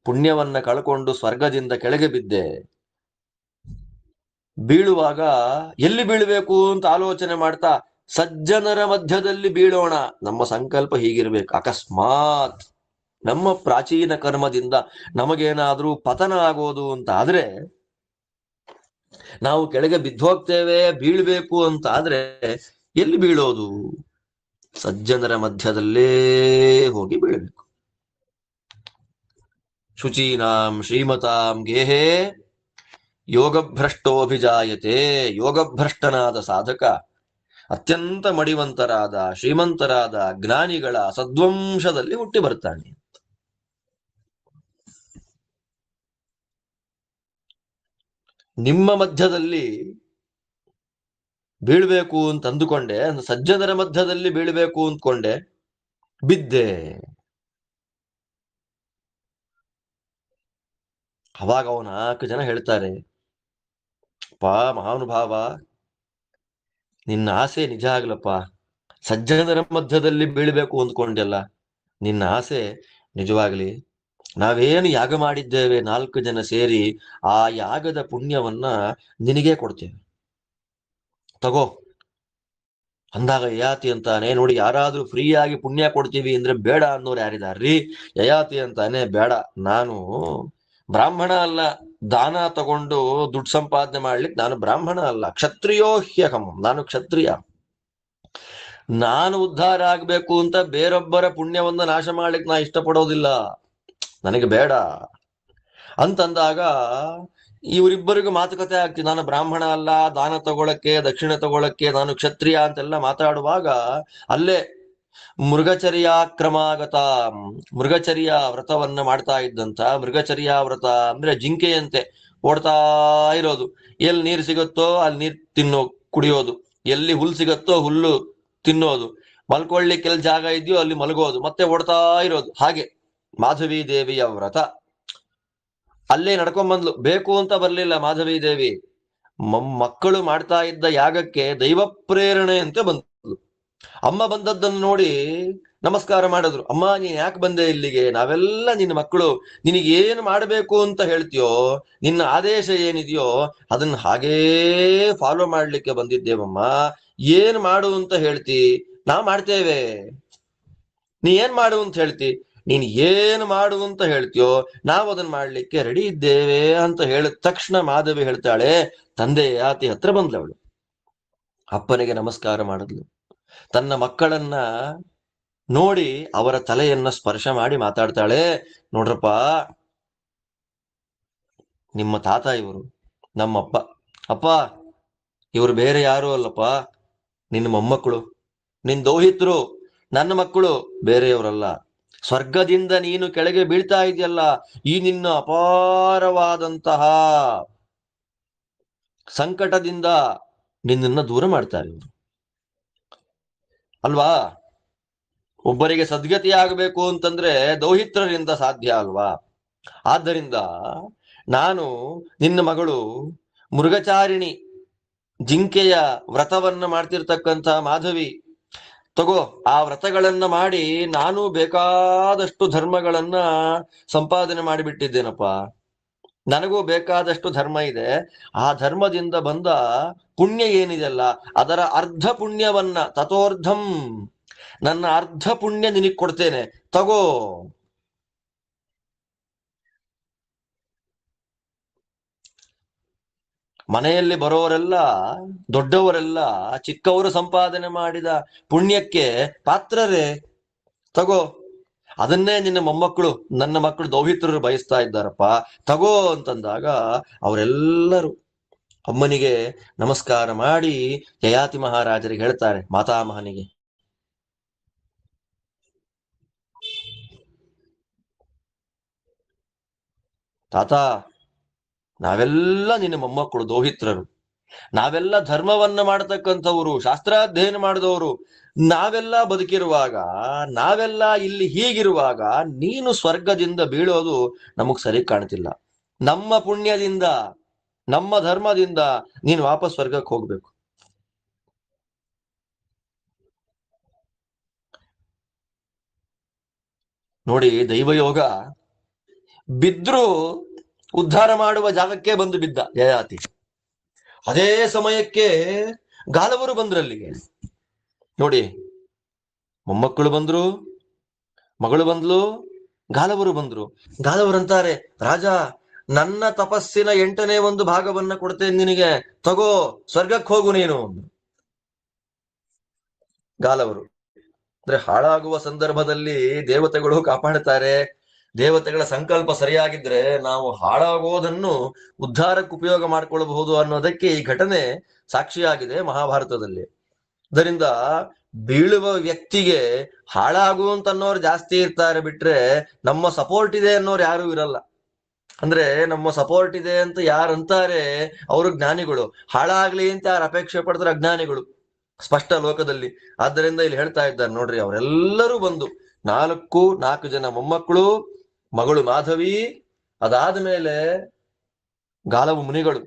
ಪುಣ್ಯವನ್ನ ಕಳ್ಕೊಂಡು ಸ್ವರ್ಗದಿಂದ ಕೆಳಗೆ ಬಿದ್ದೆ. ಬೀಳುವಾಗ ಎಲ್ಲಿ ಬೀಳಬೇಕು ಅಂತ ಆಲೋಚನೆ ಮಾಡ್ತಾ ಸಜ್ಜನರ ಮಧ್ಯದಲ್ಲಿ ಬೀಳೋಣ, ನಮ್ಮ ಸಂಕಲ್ಪ ಹೀಗಿರ್ಬೇಕು. ಅಕಸ್ಮಾತ್ ನಮ್ಮ ಪ್ರಾಚೀನ ಕರ್ಮದಿಂದ ನಮಗೇನಾದ್ರೂ ಪತನ ಆಗೋದು ಅಂತ ಆದ್ರೆ, ನಾವು ಕೆಳಗೆ ಬಿದ್ದೋಗ್ತೇವೆ, ಬೀಳ್ಬೇಕು ಅಂತ ಆದ್ರೆ ಎಲ್ಲಿ ಬೀಳೋದು, ಸಜ್ಜನರ ಮಧ್ಯದಲ್ಲೇ ಹೋಗಿ ಬೀಳಬೇಕು. ಶುಚೀನಾಂ ಶ್ರೀಮತಾಂ ಗೇಹೇ ಯೋಗಭ್ರಷ್ಟೋಭಿಜಾಯತೆ. ಯೋಗಭ್ರಷ್ಟನಾದ ಸಾಧಕ ಅತ್ಯಂತ ಮಡಿವಂತರಾದ ಶ್ರೀಮಂತರಾದ ಜ್ಞಾನಿಗಳ ಸದ್ವಂಶದಲ್ಲಿ ಹುಟ್ಟಿ ಬರ್ತಾನೆ. ನಿಮ್ಮ ಮಧ್ಯದಲ್ಲಿ ಬೀಳ್ಬೇಕು ಅಂತ ಅಂದುಕೊಂಡೆ, ಸಜ್ಜನರ ಮಧ್ಯದಲ್ಲಿ ಬೀಳ್ಬೇಕು ಅಂದ್ಕೊಂಡೆ, ಬಿದ್ದೆ. ಅವಾಗ ಅವನ 4 ಜನ ಹೇಳ್ತಾರೆ, ಪಾ ಮಹಾನುಭಾವ, ನಿನ್ನ ಆಸೆ ನಿಜ ಆಗ್ಲಪ್ಪ, ಸಜ್ಜನರ ಮಧ್ಯದಲ್ಲಿ ಬೀಳ್ಬೇಕು ಅಂದ್ಕೊಂಡೆಲ್ಲ, ನಿನ್ನ ಆಸೆ ನಿಜವಾಗ್ಲಿ. ನಾವೇನು ಯಾಗ ಮಾಡಿದ್ದೇವೆ 4 ಜನ ಸೇರಿ, ಆ ಯಾಗದ ಪುಣ್ಯವನ್ನ ನಿನಗೇ ಕೊಡ್ತೇವೆ, ತಗೋ ಅಂದಾಗ ಯಯಾತಿ ಅಂತಾನೆ, ನೋಡಿ ಯಾರಾದ್ರೂ ಫ್ರೀಯಾಗಿ ಪುಣ್ಯ ಕೊಡ್ತೀವಿ ಅಂದ್ರೆ ಬೇಡ ಅನ್ನೋರು ಯಾರಿದಾರ್ರಿ? ಯಯಾತಿ ಅಂತಾನೆ, ಬೇಡ, ನಾನು ಬ್ರಾಹ್ಮಣ ಅಲ್ಲ, ದಾನ ತಗೊಂಡು ದುಡ್ಡು ಸಂಪಾದನೆ ಮಾಡ್ಲಿಕ್ಕೆ ನಾನು ಬ್ರಾಹ್ಮಣ ಅಲ್ಲ, ಕ್ಷತ್ರಿಯೋ ಹ್ಯಹಂ, ನಾನು ಕ್ಷತ್ರಿಯ. ನಾನು ಉದ್ಧಾರ ಆಗ್ಬೇಕು ಅಂತ ಬೇರೊಬ್ಬರ ಪುಣ್ಯವನ್ನ ನಾಶ ಮಾಡ್ಲಿಕ್ಕೆ ನಾ ಇಷ್ಟಪಡೋದಿಲ್ಲ, ನನಗೆ ಬೇಡ ಅಂತಂದಾಗ ಇವರಿಬ್ಬರಿಗೂ ಮಾತುಕತೆ ಆಗ್ತಿ. ನಾನು ಬ್ರಾಹ್ಮಣ ಅಲ್ಲ, ದಾನ ತಗೊಳಕ್ಕೆ, ದಕ್ಷಿಣ ತಗೊಳಕ್ಕೆ ನಾನು ಕ್ಷತ್ರಿಯ ಅಂತೆಲ್ಲ ಮಾತಾಡುವಾಗ ಅಲ್ಲೇ ಮೃಗಚರ್ಯಾಕ್ರಮಾಗತ, ಮೃಗಚರ್ಯ ವ್ರತವನ್ನ ಮಾಡ್ತಾ ಇದ್ದಂತ, ಮೃಗಚರ್ಯಾ ವ್ರತ ಅಂದ್ರೆ ಜಿಂಕೆಯಂತೆ ಓಡ್ತಾ ಇರೋದು, ಎಲ್ಲಿ ನೀರು ಸಿಗುತ್ತೋ ಅಲ್ಲಿ ನೀರ್ ಕುಡಿಯೋದು, ಎಲ್ಲಿ ಹುಲ್ಲು ಸಿಗುತ್ತೋ ಹುಲ್ಲು ತಿನ್ನೋದು, ಮಲ್ಕೊಳ್ಳಿಕ್ಕೆ ಎಲ್ಲಿ ಜಾಗ ಇದೆಯೋ ಅಲ್ಲಿ ಮಲಗೋದು, ಮತ್ತೆ ಓಡ್ತಾ ಇರೋದು. ಹಾಗೆ ಮಾಧವಿ ದೇವಿಯ ವ್ರತ ಅಲ್ಲೇ ನಡ್ಕೊಂಡ್ಬಂದ್ಲು, ಬೇಕು ಅಂತ ಬರ್ಲಿಲ್ಲ ಮಾಧವಿ ದೇವಿ. ಮಕ್ಕಳು ಮಾಡ್ತಾ ಇದ್ದ ಯಾಗಕ್ಕೆ ದೈವ ಪ್ರೇರಣೆಯಂತೆ ಬಂದ್ಲು. ಅಮ್ಮ ಬಂದದ್ದನ್ನು ನೋಡಿ ನಮಸ್ಕಾರ ಮಾಡಿದ್ರು. ಅಮ್ಮ, ನೀನ್ ಯಾಕೆ ಬಂದೆ ಇಲ್ಲಿಗೆ? ನಾವೆಲ್ಲ ನಿನ್ನ ಮಕ್ಕಳು, ನಿನಗೇನು ಮಾಡಬೇಕು ಅಂತ ಹೇಳ್ತೀಯೋ, ನಿನ್ನ ಆದೇಶ ಏನಿದೆಯೋ ಅದನ್ನ ಹಾಗೇ ಫಾಲೋ ಮಾಡ್ಲಿಕ್ಕೆ ಬಂದಿದ್ದೇವಮ್ಮ. ಏನ್ ಮಾಡು ಅಂತ ಹೇಳ್ತಿ ನಾವ್ ಮಾಡ್ತೇವೆ, ನೀ ಏನ್ ಮಾಡು ಅಂತ ಹೇಳ್ತಿ, ನೀನ್ ಏನ್ ಮಾಡು ಅಂತ ಹೇಳ್ತೀಯೋ ನಾವು ಅದನ್ನ ಮಾಡ್ಲಿಕ್ಕೆ ರೆಡಿ ಇದ್ದೇವೆ ಅಂತ ಹೇಳಿದ ತಕ್ಷಣ ಮಾಧವಿ ಹೇಳ್ತಾಳೆ, ತಂದೆ ಯಯಾತಿ ಹತ್ರ ಬಂದ್ಲವಳು, ಅಪ್ಪನಿಗೆ ನಮಸ್ಕಾರ ಮಾಡಿದ್ಲು. ತನ್ನ ಮಕ್ಕಳನ್ನ ನೋಡಿ ಅವರ ತಲೆಯನ್ನ ಸ್ಪರ್ಶ ಮಾಡಿ ಮಾತಾಡ್ತಾಳೆ, ನೋಡ್ರಪ್ಪ, ನಿಮ್ಮ ತಾತ ಇವರು, ನಮ್ಮಪ್ಪ. ಅಪ್ಪ, ಇವರು ಬೇರೆ ಯಾರು ಅಲ್ಲಪ್ಪ, ನಿನ್ನ ಮೊಮ್ಮಕ್ಕಳು, ನಿನ್ ದೌಹಿತ್ರು, ನನ್ನ ಮಕ್ಕಳು, ಬೇರೆಯವರಲ್ಲ. ಸ್ವರ್ಗದಿಂದ ನೀನು ಕೆಳಗೆ ಬೀಳ್ತಾ ಇದೆಯಲ್ಲ, ಈ ನಿನ್ನ ಅಪಾರವಾದಂತಹ ಸಂಕಟದಿಂದ ನಿನ್ನನ್ನ ದೂರ ಮಾಡ್ತಾರೆ ಇವರು, ಅಲ್ವಾ? ಒಬ್ಬರಿಗೆ ಸದ್ಗತಿ ಆಗಬೇಕು ಅಂತಂದ್ರೆ ದೌಹಿತ್ರರಿಂದ ಸಾಧ್ಯ ಅಲ್ವಾ? ಆದ್ದರಿಂದ ನಾನು ನಿನ್ನ ಮಗಳು ಮೃಗಚಾರಿಣಿ, ಜಿಂಕೆಯ ವ್ರತವನ್ನ ಮಾಡ್ತಿರ್ತಕ್ಕಂಥ ಮಾಧವಿ, ತಗೋ ಆ ವ್ರತಗಳನ್ನ ಮಾಡಿ ನಾನು ಬೇಕಾದಷ್ಟು ಧರ್ಮಗಳನ್ನ ಸಂಪಾದನೆ ಮಾಡಿಬಿಟ್ಟಿದ್ದೇನಪ್ಪ. ನನಗೂ ಬೇಕಾದಷ್ಟು ಧರ್ಮ ಇದೆ. ಆ ಧರ್ಮದಿಂದ ಬಂದ ಪುಣ್ಯ ಏನಿದೆಯಲ್ಲ, ಅದರ ಅರ್ಧ ಪುಣ್ಯವನ್ನ, ತಥೋರ್ಧಂ, ನನ್ನ ಅರ್ಧ ಪುಣ್ಯ ನಿನಗ್ ಕೊಡ್ತೇನೆ, ತಗೋ. ಮನೆಯಲ್ಲಿ ಬರೋರೆಲ್ಲ, ದೊಡ್ಡವರೆಲ್ಲ ಚಿಕ್ಕವರು ಸಂಪಾದನೆ ಮಾಡಿದ ಪುಣ್ಯಕ್ಕೆ ಪಾತ್ರರೇ, ತಗೋ. ಅದನ್ನೇ ನಿನ್ನ ಮೊಮ್ಮಕ್ಕಳು, ನನ್ನ ಮಕ್ಕಳು ದೌಹಿತ್ರರು ಬಯಸ್ತಾ ಇದ್ದಾರಪ್ಪ, ತಗೋ ಅಂತಂದಾಗ ಅವರೆಲ್ಲರೂ ಅಮ್ಮನಿಗೆ ನಮಸ್ಕಾರ ಮಾಡಿ ಯಯಾತಿ ಮಹಾರಾಜರಿಗೆ ಹೇಳ್ತಾರೆ, ಮಾತಾಮಹನಿಗೆ, ತಾತ, ನಾವೆಲ್ಲ ನಿನ್ನ ಮೊಮ್ಮಕ್ಕಳು ದೌಹಿತ್ರರು, ನಾವೆಲ್ಲ ಧರ್ಮವನ್ನ ಮಾಡತಕ್ಕಂಥವ್ರು, ಶಾಸ್ತ್ರಾಧ್ಯಯನ ಮಾಡಿದವರು, ನಾವೆಲ್ಲ ಬದುಕಿರುವಾಗ, ನಾವೆಲ್ಲ ಇಲ್ಲಿ ಹೀಗಿರುವಾಗ ನೀನು ಸ್ವರ್ಗದಿಂದ ಬೀಳೋದು ನಮಗ್ ಸರಿ ಕಾಣ್ತಿಲ್ಲ. ನಮ್ಮ ಪುಣ್ಯದಿಂದ, ನಮ್ಮ ಧರ್ಮದಿಂದ ನೀನು ವಾಪಸ್ ಸ್ವರ್ಗಕ್ಕೆ ಹೋಗ್ಬೇಕು. ನೋಡಿ, ದೈವಯೋಗ, ಬಿದ್ರು ಉದ್ಧಾರ ಮಾಡುವ ಜಾಗಕ್ಕೆ ಬಂದು ಬಿದ್ದ ಯಯಾತಿ. ಅದೇ ಸಮಯಕ್ಕೆ ಗಾಲವರು ಬಂದ್ರಲ್ಲಿಗೆ. ನೋಡಿ, ಮೊಮ್ಮಕ್ಕಳು ಬಂದ್ರು, ಮಗಳು ಬಂದ್ಲು, ಗಾಲವರು ಬಂದ್ರು. ಗಾಲವರಂತಾರೆ, ರಾಜ, ನನ್ನ ತಪಸ್ಸಿನ 8ನೇ 1 ಭಾಗವನ್ನ ಕೊಡ್ತೇನೆ ನಿನಗೆ, ತಗೋ, ಸ್ವರ್ಗಕ್ಕೆ ಹೋಗು ನೀನು. ಗಾಲವರು ಅಂದ್ರೆ ಹಾಳಾಗುವ ಸಂದರ್ಭದಲ್ಲಿ ದೇವತೆಗಳು ಕಾಪಾಡುತ್ತಾರೆ. ದೇವತೆಗಳ ಸಂಕಲ್ಪ ಸರಿಯಾಗಿದ್ರೆ ನಾವು ಹಾಳಾಗೋದನ್ನು ಉದ್ಧಾರಕ್ಕೆ ಉಪಯೋಗ ಮಾಡ್ಕೊಳ್ಬಹುದು ಅನ್ನೋದಕ್ಕೆ ಈ ಘಟನೆ ಸಾಕ್ಷಿಯಾಗಿದೆ ಮಹಾಭಾರತದಲ್ಲಿ. ಅದರಿಂದ ಬೀಳುವ ವ್ಯಕ್ತಿಗೆ ಹಾಳಾಗುವಂತ ಅನ್ನೋರು ಜಾಸ್ತಿ ಇರ್ತಾರೆ ಬಿಟ್ರೆ, ನಮ್ಮ ಸಪೋರ್ಟ್ ಇದೆ ಅನ್ನೋರು ಯಾರು ಇರಲ್ಲ. ಅಂದ್ರೆ ನಮ್ಮ ಸಪೋರ್ಟ್ ಇದೆ ಅಂತ ಯಾರು ಅಂತಾರೆ ಅವರು ಜ್ಞಾನಿಗಳು, ಹಾಳಾಗ್ಲಿ ಅಂತ ಯಾರು ಅಪೇಕ್ಷೆ ಪಡಿದ್ರೆ ಅಜ್ಞಾನಿಗಳು, ಸ್ಪಷ್ಟ ಲೋಕದಲ್ಲಿ. ಆದ್ದರಿಂದ ಇಲ್ಲಿ ಹೇಳ್ತಾ ಇದ್ದಾರೆ ನೋಡ್ರಿ, ಅವರೆಲ್ಲರೂ ಬಂದು 4 ಜನ ಮೊಮ್ಮಕ್ಕಳು, ಮಗಳು ಮಾಧವಿ, ಅದಾದ ಮೇಲೆ ಗಾಲವು ಮುನಿಗಳು,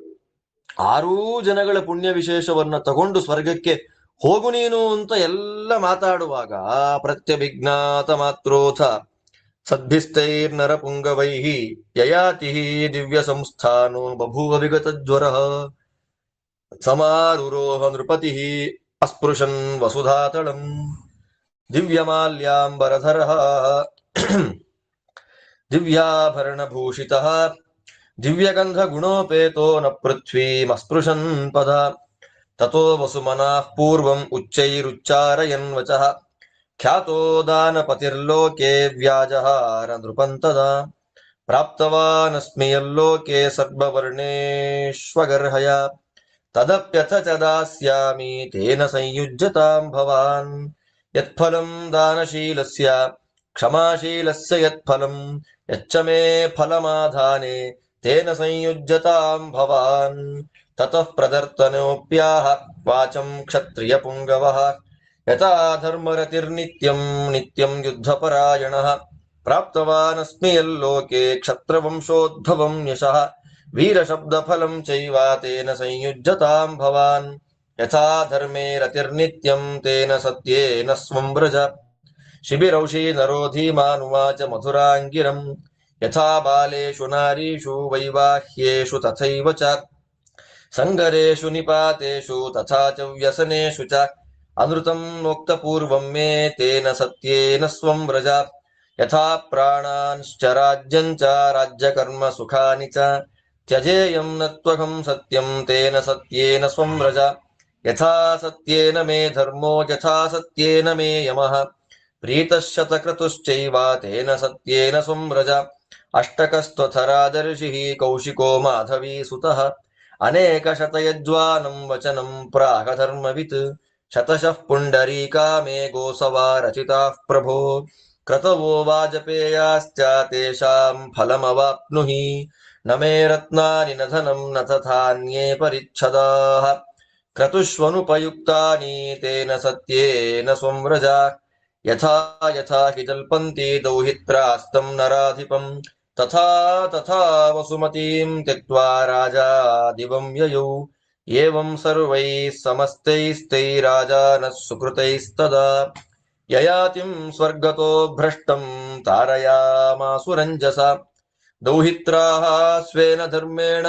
6 ಜನಗಳ ಪುಣ್ಯ ವಿಶೇಷವನ್ನ ತಗೊಂಡು ಸ್ವರ್ಗಕ್ಕೆ ಹೋಗು ನೀನು ಅಂತ ಎಲ್ಲ ಮಾತಾಡುವಾಗ, ಪ್ರತ್ಯಭಿಜ್ಞಾತ ಮಾತ್ರೋಥ ಸದ್ಭಿಸ್ತೈರ್ನರ ಪುಂಗವೈಹಿ ಯಯಾತಿ ದಿವ್ಯ ಸಂಸ್ಥಾನೋ ಬಭೂವ ವಿಗತ ಜ್ವರ ಸಮಾರುರೋಹ ನೃಪತಿ ಅಸ್ಪೃಶನ್ ವಸುಧಾತಳಂ ದಿವ್ಯಮಾಲ್ಯಾಂಬರಧರ ದಿವ್ಯಾಭರಣಭೂಷಿತಃ ದಿವ್ಯಗಂಧ ಗುಣೋಪೇತೋ ನ ಪೃಥ್ವೀಮಸ್ಪೃಶನ್ ಪದ ತಥೋ ವಸುಮನಃ ಪೂರ್ವಂ ಉಚ್ಚೈರುಚ್ಚಾರಯನ್ ವಚಃ ಖ್ಯಾತೋ ದಾನಪತಿರ್ಲೋಕೆ ವ್ಯಾಜಹಾರ ನೃಪಂತದ ಪ್ರಾಪ್ತವಾನಸ್ಮಿ ಯಲ್ಲೋಕೆ ಸರ್ವವರ್ಣೇಷ್ವಗರ್ಹಯ ತದಪ್ಯಥ ಚ ದಾಸ್ಯಾಮಿ ತೇನ ಸಂಯುಜ್ಯತಾಂ ಭವಾನ್ ಯತ್ಫಲಂ ದಾನಶೀಲಸ್ಯ ಕ್ಷಮಾಶೀಲಸ್ಯ ಯತ್ಫಲಂ ಯಚ್ಚ ಮೇ ಫಲಮಾಧಾನೆ ತೇನ ಸಂಯುಜ್ಯತಾಂ ಭವಾನ್ ತತಃ ಪ್ರದರ್ತನೋಪ್ಯಾಹ ವಾಚಂ ಕ್ಷತ್ರಿಯ ಪುಂಗವಃ ಯಥಾ ಧರ್ಮರತಿರ್ನಿತ್ಯಂ ನಿತ್ಯಂ ಯುದ್ಧಪರಾಯಣಃ ಪ್ರಾಪ್ತವಾನಸ್ಮಿ ಯಲ್ಲೋಕೆ ಕ್ಷತ್ರವಂಶೋದ್ಭವಂ ಯಶಃ ವೀರಶಬ್ದಫಲಂ ಚೈವ ತೇನ ಸಂಯುಜ್ಯತಾಂ ಭವಾನ್ ಯಥಾ ಧರ್ಮೇ ರತಿರ್ನಿತ್ಯಂ ತೇನ ಸತ್ಯೇನ ಸ್ವಂ ವ್ರಜ ಶಿಬಿರೌಷಿ ನರೋ ಧೀಮಾನುವಾಚ ಮಧುರಾಂಗಿರಂ ಯಥಾ ಬಾಲೇಷು ನಾರೀಷು ವೈವಾಹ್ಯೇಷು ತಥೈವ ಚ ಸಂಗರೇಷು ನಿಪಾತೇಷು ತಥಾ ಚ ವ್ಯಸನೇಷು ಚ ಅನೃತಂ ನೋಕ್ತ ಪೂರ್ವಂ ಮೇ ತೇನ ಸತ್ಯೇನ ಸ್ವಂ ವ್ರಜ ಯಥಾ ಪ್ರಾಣಾಂಶ್ಚ ರಾಜ್ಯಂ ಚ ರಾಜ್ಯಕರ್ಮ ಸುಖಾನಿ ಚ ತ್ಯಜೇಯಂ ನ ತ್ವಹಂ ಸತ್ಯಂ ತೇನ ಸತ್ಯೇನ ಸ್ವಂ ವ್ರಜ ಯಥಾ ಸತ್ಯೇನ ಮೇ ಧರ್ಮೋ ಯಥಾ ಸತ್ಯೇನ ಮೇ ಯಮಃ ಪ್ರೀತಶತಕ್ರತುಶ್ಚೈವ ತೇನ ಸತ್ಯೇನ ಸಂವ್ರಜ ಅಷ್ಟಕಸ್ತ್ವಥರಾದರ್ಶಿಃ ಕೌಶಿಕೋ ಮಾಧವೀ ಸುತಃ ಅನೇಕ ಶತಯಜ್ವಾನಂ ವಚನಂ ಪ್ರಾಗಧರ್ಮವಿತ್ ಶತಶಃ ಪುಂಡರೀಕಾ ಮೇ ಗೋಸವಾ ರಚಿತಾಃ ಪ್ರಭೋ ಕ್ರತವೋ ವಾಜಪೇಯಾಶ್ಚ ತೇಷಾಂ ಫಲಮವಾಪ್ನುಹಿ ನ ಮೇ ರತ್ನಾನಿ ನ ಧನಂ ನ ತಥಾನ್ಯೇ ಪರಿಚ್ಛದಾಃ ಕ್ರತುಷ್ವನುಪಯುಕ್ತಾನಿ ತೇನ ಸತ್ಯೇನ ಸಂವ್ರಜ ಯಥಾ ಯಥಾ ಹಿ ಜಲ್ಪಂತಿ ದೌಹಿತ್ರಾಸ್ತಂ ನರಾಧಿಪಂ ತಥಾ ತಥಾ ವಸುಮತೀಂ ತ್ಯಕ್ತ್ವಾ ರಾಜಾ ದಿವಂ ಯಯೌ ಏವಂ ಸರ್ವೈಃ ಸಮಸ್ತೈಸ್ತೈರಾಜಾನಃ ಸುಕೃತೈಸ್ತದಾ ಯಯಾತಿಂ ಸ್ವರ್ಗತೋ ಭ್ರಷ್ಟಂ ತಾರಯಾಮಾಸುರಂಜಸ ದೌಹಿತ್ರಾಃ ಸ್ವೇನ ಧರ್ಮೇಣ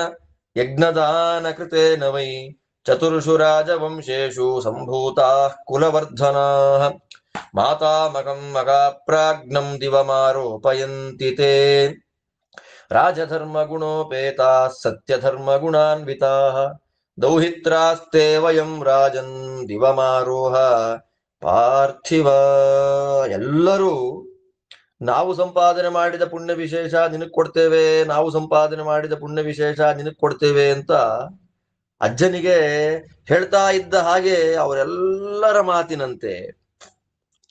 ಯಜ್ಞದಾನ ಕೃತೇನ ವೈ ಚತುರ್ಷು ರಾಜವಂಶೇಷು ಸಂಭೂತಾಃ ಕುಲವರ್ಧನಾಃ ಮಾತಾಮಹಂ ಮಗಾಪ್ರಾಜ್ಞಂ ದಿವಮಾರೋಪಯಂತಿ ತೇ ರಾಜಧರ್ಮಗುಣೋಪೇತಾಃ ಸತ್ಯಧರ್ಮಗುಣಾನ್ವಿತಾಃ ದೌಹಿತ್ರಾಸ್ತೆ ವಯಂ ರಾಜನ್ ದಿವಮಾರೋಹ ಪಾರ್ಥಿವ. ಎಲ್ಲರೂ ನಾವು ಸಂಪಾದನೆ ಮಾಡಿದ ಪುಣ್ಯ ವಿಶೇಷ ನಿನಗ್ ಕೊಡ್ತೇವೆ, ನಾವು ಸಂಪಾದನೆ ಮಾಡಿದ ಪುಣ್ಯ ವಿಶೇಷ ನಿನಗ್ ಕೊಡ್ತೇವೆ ಅಂತ ಅಜ್ಜನಿಗೆ ಹೇಳ್ತಾ ಇದ್ದ ಹಾಗೆ ಅವರೆಲ್ಲರ ಮಾತಿನಂತೆ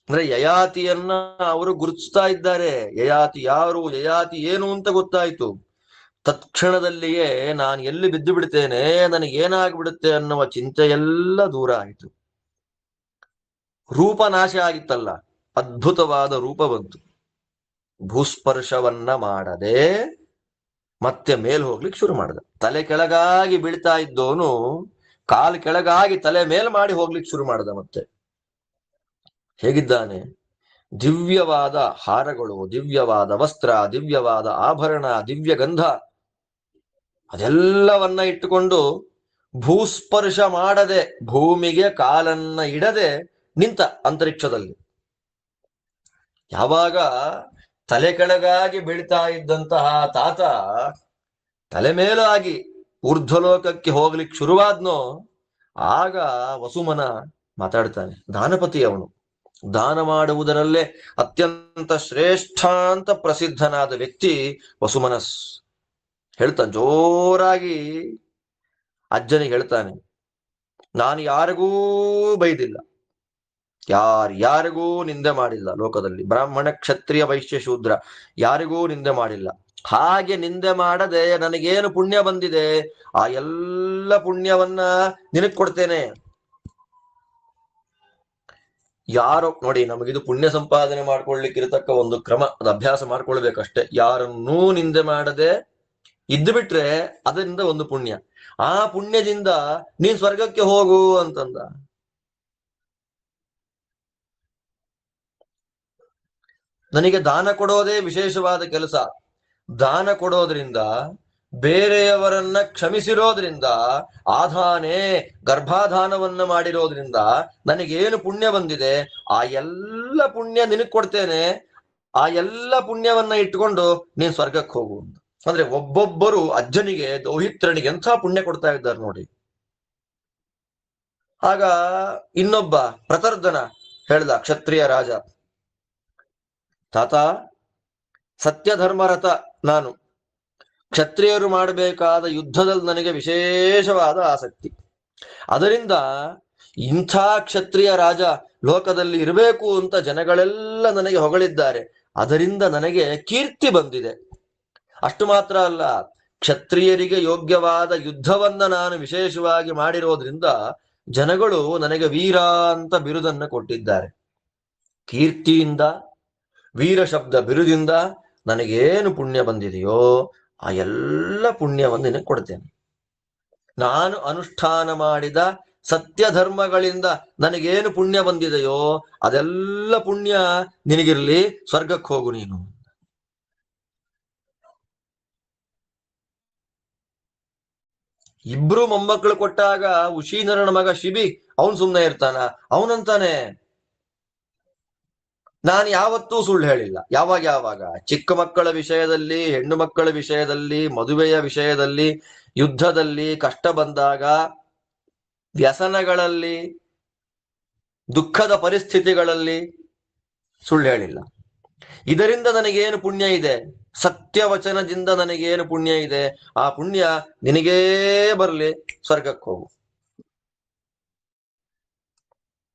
ಅಂದ್ರೆ ಯಯಾತಿಯನ್ನ ಅವರು ಗುರುತಿಸ್ತಾ ಇದ್ದಾರೆ. ಯಯಾತಿ ಯಾರು, ಯಯಾತಿ ಏನು ಅಂತ ಗೊತ್ತಾಯ್ತು. ತತ್ಕ್ಷಣದಲ್ಲಿಯೇ ನಾನು ಎಲ್ಲಿ ಬಿದ್ದು ಬಿಡ್ತೇನೆ, ನನಗೇನಾಗ್ಬಿಡುತ್ತೆ ಅನ್ನುವ ಚಿಂತೆ ಎಲ್ಲ ದೂರ ಆಯಿತು. ರೂಪ ನಾಶ ಆಗಿತ್ತಲ್ಲ, ಅದ್ಭುತವಾದ ರೂಪ ಬಂತು. ಭೂಸ್ಪರ್ಶವನ್ನ ಮಾಡದೆ ಮತ್ತೆ ಮೇಲ್ ಹೋಗ್ಲಿಕ್ಕೆ ಶುರು ಮಾಡಿದ. ತಲೆ ಕೆಳಗಾಗಿ ಬೀಳ್ತಾ ಇದ್ದವನು ಕಾಲು ಕೆಳಗಾಗಿ ತಲೆ ಮೇಲ್ ಮಾಡಿ ಹೋಗ್ಲಿಕ್ಕೆ ಶುರು ಮಾಡಿದ. ಮತ್ತೆ ಹೇಗಿದ್ದಾನೆ? ದಿವ್ಯವಾದ ಹಾರಗಳು, ದಿವ್ಯವಾದ ವಸ್ತ್ರ, ದಿವ್ಯವಾದ ಆಭರಣ, ದಿವ್ಯ ಗಂಧ ಅದೆಲ್ಲವನ್ನ ಇಟ್ಟುಕೊಂಡು ಭೂಸ್ಪರ್ಶ ಮಾಡದೆ, ಭೂಮಿಗೆ ಕಾಲನ್ನ ಇಡದೆ ನಿಂತ ಅಂತರಿಕ್ಷದಲ್ಲಿ. ಯಾವಾಗ ತಲೆ ಕೆಳಗಾಗಿ ಬೀಳ್ತಾ ಇದ್ದಂತಹ ತಾತ ತಲೆ ಮೇಲಾಗಿ ಊರ್ಧ್ವಲೋಕಕ್ಕೆ ಹೋಗ್ಲಿಕ್ಕೆ ಶುರುವಾದ್ನೋ ಆಗ ವಸುಮನ ಮಾತಾಡ್ತಾನೆ. ದಾನಪತಿ ಅವನು, ದಾನ ಮಾಡುವುದರಲ್ಲೇ ಅತ್ಯಂತ ಶ್ರೇಷ್ಠ ಅಂತ ಪ್ರಸಿದ್ಧನಾದ ವ್ಯಕ್ತಿ ವಸುಮನಸ್. ಹೇಳ್ತಾನೆ ಜೋರಾಗಿ, ಅಜ್ಜನಿಗೆ ಹೇಳ್ತಾನೆ, ನಾನು ಯಾರಿಗೂ ಬೈದಿಲ್ಲ, ಯಾರಿಗೂ ನಿಂದೆ ಮಾಡಿಲ್ಲ. ಲೋಕದಲ್ಲಿ ಬ್ರಾಹ್ಮಣ ಕ್ಷತ್ರಿಯ ವೈಶ್ಯ ಶೂದ್ರ ಯಾರಿಗೂ ನಿಂದೆ ಮಾಡಿಲ್ಲ. ಹಾಗೆ ನಿಂದೆ ಮಾಡದೆ ನನಗೇನು ಪುಣ್ಯ ಬಂದಿದೆ ಆ ಎಲ್ಲ ಪುಣ್ಯವನ್ನ ನಿನಗ್ ಕೊಡ್ತೇನೆ. ಯಾರೋ ನೋಡಿ, ನಮಗಿದು ಪುಣ್ಯ ಸಂಪಾದನೆ ಮಾಡ್ಕೊಳ್ಲಿಕ್ಕಿರತಕ್ಕ ಒಂದು ಕ್ರಮ, ಅದು ಅಭ್ಯಾಸ ಮಾಡ್ಕೊಳ್ಬೇಕಷ್ಟೇ. ಯಾರನ್ನೂ ನಿಂದೆ ಮಾಡದೆ ಇದ್ದು ಬಿಟ್ರೆ ಅದರಿಂದ ಒಂದು ಪುಣ್ಯ. ಆ ಪುಣ್ಯದಿಂದ ನೀನ್ ಸ್ವರ್ಗಕ್ಕೆ ಹೋಗು ಅಂತಂದ. ನನಗೆ ದಾನ ಕೊಡೋದೇ ವಿಶೇಷವಾದ ಕೆಲಸ. ದಾನ ಕೊಡೋದ್ರಿಂದ, ಬೇರೆಯವರನ್ನ ಕ್ಷಮಿಸಿರೋದ್ರಿಂದ, ಆಧಾನೆ ಗರ್ಭಾಧಾನವನ್ನ ಮಾಡಿರೋದ್ರಿಂದ ನನಗೇನು ಪುಣ್ಯ ಬಂದಿದೆ ಆ ಎಲ್ಲ ಪುಣ್ಯ ನಿನಗ್ ಕೊಡ್ತೇನೆ. ಆ ಎಲ್ಲ ಪುಣ್ಯವನ್ನ ಇಟ್ಕೊಂಡು ನೀನ್ ಸ್ವರ್ಗಕ್ಕೆ ಹೋಗು ಅಂತ. ಅಂದ್ರೆ ಒಬ್ಬೊಬ್ಬರು ಅಜ್ಜನಿಗೆ, ದೌಹಿತ್ರನಿಗೆ ಎಂಥ ಪುಣ್ಯ ಕೊಡ್ತಾ ಇದ್ದಾರೆ ನೋಡಿ. ಆಗ ಇನ್ನೊಬ್ಬ ಪ್ರತರ್ಧನ ಹೇಳ್ದ, ಕ್ಷತ್ರಿಯ ರಾಜ, ತಾತ ಸತ್ಯಧರ್ಮರಥ ನಾನು, ಕ್ಷತ್ರಿಯರು ಮಾಡಬೇಕಾದ ಯುದ್ಧದಲ್ಲಿ ನನಗೆ ವಿಶೇಷವಾದ ಆಸಕ್ತಿ. ಅದರಿಂದ ಇಂಥ ಕ್ಷತ್ರಿಯ ರಾಜ ಲೋಕದಲ್ಲಿ ಇರಬೇಕು ಅಂತ ಜನಗಳೆಲ್ಲ ನನಗೆ ಹೊಗಳಿದ್ದಾರೆ. ಅದರಿಂದ ನನಗೆ ಕೀರ್ತಿ ಬಂದಿದೆ. ಅಷ್ಟು ಮಾತ್ರ ಅಲ್ಲ, ಕ್ಷತ್ರಿಯರಿಗೆ ಯೋಗ್ಯವಾದ ಯುದ್ಧವನ್ನ ನಾನು ವಿಶೇಷವಾಗಿ ಮಾಡಿರೋದ್ರಿಂದ ಜನಗಳು ನನಗೆ ವೀರ ಅಂತ ಬಿರುದನ್ನ ಕೊಟ್ಟಿದ್ದಾರೆ. ಕೀರ್ತಿಯಿಂದ, ವೀರ ಶಬ್ದ ಬಿರುದಿಂದ ನನಗೇನು ಪುಣ್ಯ ಬಂದಿದೆಯೋ ಆ ಎಲ್ಲ ಪುಣ್ಯವನ್ನು ನಿನಗೆ ಕೊಡ್ತೇನೆ. ನಾನು ಅನುಷ್ಠಾನ ಮಾಡಿದ ಸತ್ಯ ಧರ್ಮಗಳಿಂದ ನನಗೇನು ಪುಣ್ಯ ಬಂದಿದೆಯೋ ಅದೆಲ್ಲ ಪುಣ್ಯ ನಿನಗಿರ್ಲಿ, ಸ್ವರ್ಗಕ್ಕೆ ಹೋಗು ನೀನು. ಇಬ್ರು ಮೊಮ್ಮಕ್ಕಳು ಕೊಟ್ಟಾಗ ಉಶೀನರನ ಮಗ ಶಿಬಿ ಅವನ್ ಸುಮ್ನೆ ಇರ್ತಾನ? ಅವನಂತಾನೆ, ನಾನು ಯಾವತ್ತೂ ಸುಳ್ಳು ಹೇಳಿಲ್ಲ. ಯಾವಾಗ ಚಿಕ್ಕ ಮಕ್ಕಳ ವಿಷಯದಲ್ಲಿ, ಹೆಣ್ಣು ಮಕ್ಕಳ ವಿಷಯದಲ್ಲಿ, ಮದುವೆಯ ವಿಷಯದಲ್ಲಿ, ಯುದ್ಧದಲ್ಲಿ, ಕಷ್ಟ ಬಂದಾಗ, ವ್ಯಸನಗಳಲ್ಲಿ, ದುಃಖದ ಪರಿಸ್ಥಿತಿಗಳಲ್ಲಿ ಸುಳ್ಳು ಹೇಳಿಲ್ಲ. ಇದರಿಂದ ನನಗೇನು ಪುಣ್ಯ ಇದೆ? ಸತ್ಯವಚನದಿಂದ ನನಗೇನು ಪುಣ್ಯ ಇದೆ? ಆ ಪುಣ್ಯ ನಿನಗೇ ಬರಲಿ, ಸ್ವರ್ಗಕ್ಕೆ ಹೋಗು.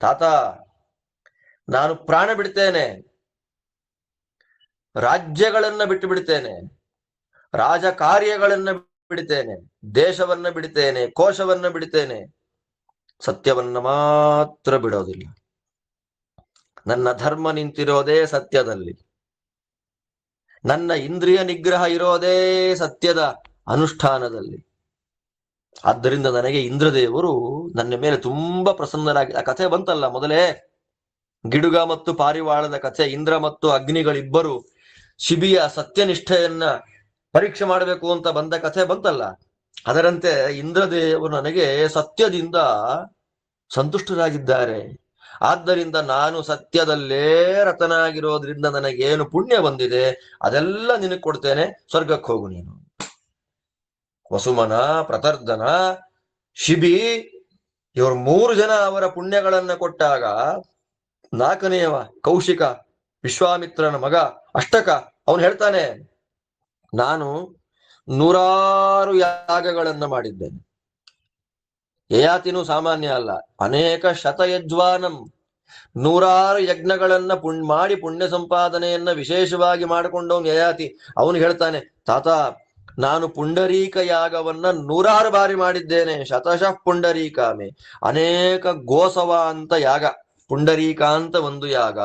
ತಾತ, ನಾನು ಪ್ರಾಣ ಬಿಡ್ತೇನೆ, ರಾಜ್ಯಗಳನ್ನ ಬಿಟ್ಟು ಬಿಡ್ತೇನೆ, ರಾಜಕಾರ್ಯಗಳನ್ನ ಬಿಡ್ತೇನೆ, ದೇಶವನ್ನ ಬಿಡ್ತೇನೆ, ಕೋಶವನ್ನ ಬಿಡ್ತೇನೆ, ಸತ್ಯವನ್ನ ಮಾತ್ರ ಬಿಡೋದಿಲ್ಲ. ನನ್ನ ಧರ್ಮ ನಿಂತಿರೋದೇ ಸತ್ಯದಲ್ಲಿ, ನನ್ನ ಇಂದ್ರಿಯ ನಿಗ್ರಹ ಇರೋದೇ ಸತ್ಯದ ಅನುಷ್ಠಾನದಲ್ಲಿ. ಆದ್ದರಿಂದ ನನಗೆ ಇಂದ್ರದೇವರು ನನ್ನ ಮೇಲೆ ತುಂಬಾ ಪ್ರಸನ್ನರಾಗಿ, ಆ ಕಥೆ ಬಂತಲ್ಲ ಮೊದಲೇ, ಗಿಡುಗ ಮತ್ತು ಪಾರಿವಾಳದ ಕಥೆ. ಇಂದ್ರ ಮತ್ತು ಅಗ್ನಿಗಳಿಬ್ಬರು ಶಿಬಿಯ ಸತ್ಯನಿಷ್ಠೆಯನ್ನ ಪರೀಕ್ಷೆ ಮಾಡಬೇಕು ಅಂತ ಬಂದ ಕಥೆ ಬಂತಲ್ಲ. ಅದರಂತೆ ಇಂದ್ರದೇವರು ನನಗೆ ಸತ್ಯದಿಂದ ಸಂತುಷ್ಟರಾಗಿದ್ದಾರೆ. ಆದ್ದರಿಂದ ನಾನು ಸತ್ಯದಲ್ಲೇ ರತನಾಗಿರೋದ್ರಿಂದ ನನಗೇನು ಪುಣ್ಯ ಬಂದಿದೆ ಅದೆಲ್ಲ ನಿನಗೆ ಕೊಡ್ತೇನೆ, ಸ್ವರ್ಗಕ್ಕೆ ಹೋಗು ನೀನು. ವಸುಮನ, ಪ್ರತರ್ಧನ, ಶಿಬಿ ಇವರು 3 ಜನ ಅವರ ಪುಣ್ಯಗಳನ್ನ ಕೊಟ್ಟಾಗ, 4ನೇಯವ ಕೌಶಿಕ, ವಿಶ್ವಾಮಿತ್ರನ ಮಗ ಅಷ್ಟಕ, ಅವನು ಹೇಳ್ತಾನೆ, ನಾನು 100 ಯಾಗಗಳನ್ನ ಮಾಡಿದ್ದೇನೆ. ಯಯಾತಿನೂ ಸಾಮಾನ್ಯ ಅಲ್ಲ, ಅನೇಕ ಶತಯಜ್ವಾನಂ, 100 ಯಜ್ಞಗಳನ್ನ ಮಾಡಿ ಪುಣ್ಯ ಸಂಪಾದನೆಯನ್ನ ವಿಶೇಷವಾಗಿ ಮಾಡಿಕೊಂಡವನು ಯಯಾತಿ. ಅವನು ಹೇಳ್ತಾನೆ, ತಾತ, ನಾನು ಪುಂಡರೀಕ ಯಾಗವನ್ನ 100 ಬಾರಿ ಮಾಡಿದ್ದೇನೆ. ಶತಶಃ ಪುಂಡರೀಕಾಮೆ, ಅನೇಕ ಗೋಸವ ಅಂತ ಯಾಗ, ಪುಂಡರೀಕ ಅಂತ ಒಂದು ಯಾಗ,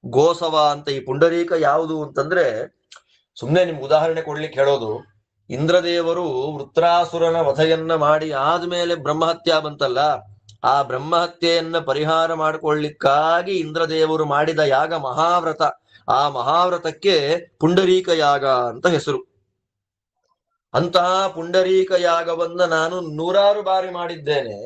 ಗೋಸವ ಅಂತ. ಈ ಪುಂಡರೀಕ ಯಾವುದು ಅಂತಂದ್ರೆ, ಸುಮ್ನೆ ನಿಮ್ಗೆ ಉದಾಹರಣೆ ಕೊಡ್ಲಿಕ್ಕೆ ಹೇಳೋದು, ಇಂದ್ರದೇವರು ವೃತ್ರಾಸುರನ ವಧೆಯನ್ನ ಮಾಡಿ ಆದ್ಮೇಲೆ ಬ್ರಹ್ಮಹತ್ಯ ಬಂತಲ್ಲ, ಆ ಬ್ರಹ್ಮಹತ್ಯೆಯನ್ನ ಪರಿಹಾರ ಮಾಡಿಕೊಳ್ಳಿಕ್ಕಾಗಿ ಇಂದ್ರದೇವರು ಮಾಡಿದ ಯಾಗ ಮಹಾವ್ರತ. ಆ ಮಹಾವ್ರತಕ್ಕೆ ಪುಂಡರೀಕ ಯಾಗ ಅಂತ ಹೆಸರು. ಅಂತಹ ಪುಂಡರೀಕ ಯಾಗವನ್ನ ನಾನು 100 ಬಾರಿ ಮಾಡಿದ್ದೇನೆ.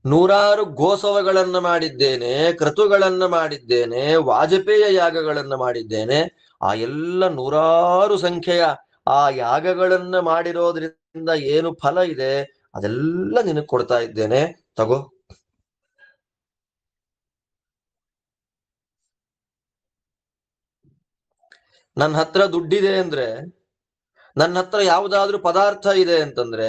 100 ಗೋಸವಗಳನ್ನ ಮಾಡಿದ್ದೇನೆ, ಕ್ರತುಗಳನ್ನ ಮಾಡಿದ್ದೇನೆ, ವಾಜಪೇಯ ಯಾಗಗಳನ್ನ ಮಾಡಿದ್ದೇನೆ. ಆ ಎಲ್ಲ 100 ಸಂಖ್ಯೆಯ ಆ ಯಾಗಗಳನ್ನ ಮಾಡಿರೋದ್ರಿಂದ ಏನು ಫಲ ಇದೆ ಅದೆಲ್ಲ ನಿನಗೆ ಕೊಡ್ತಾ ಇದ್ದೇನೆ, ತಗೋ. ನನ್ನ ಹತ್ರ ದುಡ್ಡಿದೆ ಅಂದ್ರೆ, ನನ್ನ ಹತ್ರ ಯಾವುದಾದ್ರೂ ಪದಾರ್ಥ ಇದೆ ಅಂತಂದ್ರೆ,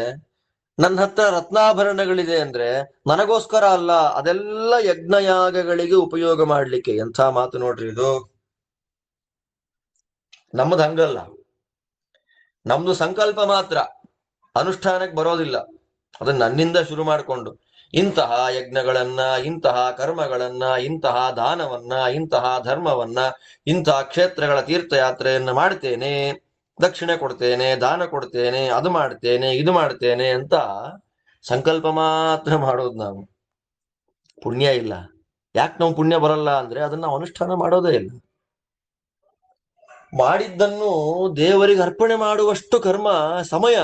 ನನ್ನ ಹತ್ರ ರತ್ನಾಭರಣಗಳಿದೆ ಅಂದ್ರೆ ನನಗೋಸ್ಕರ ಅಲ್ಲ, ಅದೆಲ್ಲ ಯಜ್ಞಯಾಗಗಳಿಗೆ ಉಪಯೋಗ ಮಾಡ್ಲಿಕ್ಕೆ. ಎಂಥ ಮಾತು ನೋಡ್ರಿ ಇದು. ನಮ್ಮದು ಹಂಗಲ್ಲ. ನಮ್ದು ಸಂಕಲ್ಪ ಮಾತ್ರ, ಅನುಷ್ಠಾನಕ್ಕೆ ಬರೋದಿಲ್ಲ. ಅದನ್ನ ನನ್ನಿಂದ ಶುರು ಮಾಡಿಕೊಂಡು ಇಂತಹ ಯಜ್ಞಗಳನ್ನ, ಇಂತಹ ಕರ್ಮಗಳನ್ನ, ಇಂತಹ ದಾನವನ್ನ, ಇಂತಹ ಧರ್ಮವನ್ನ, ಇಂತಹ ಕ್ಷೇತ್ರಗಳ ತೀರ್ಥಯಾತ್ರೆಯನ್ನ ಮಾಡ್ತೇನೆ, ದಕ್ಷಿಣೆ ಕೊಡ್ತೇನೆ, ದಾನ ಕೊಡ್ತೇನೆ, ಅದು ಮಾಡ್ತೇನೆ, ಇದು ಮಾಡ್ತೇನೆ ಅಂತ ಸಂಕಲ್ಪ ಮಾತ್ರ ಮಾಡೋದು ನಾವು. ಪುಣ್ಯ ಇಲ್ಲ. ಯಾಕೆ ನಾವು ಪುಣ್ಯ ಬರಲ್ಲ ಅಂದ್ರೆ ಅದನ್ನ ನಾವು ಅನುಷ್ಠಾನ ಮಾಡೋದೇ ಇಲ್ಲ. ಮಾಡಿದ್ದನ್ನು ದೇವರಿಗೆ ಅರ್ಪಣೆ ಮಾಡುವಷ್ಟು ಕರ್ಮ ಸಮಯ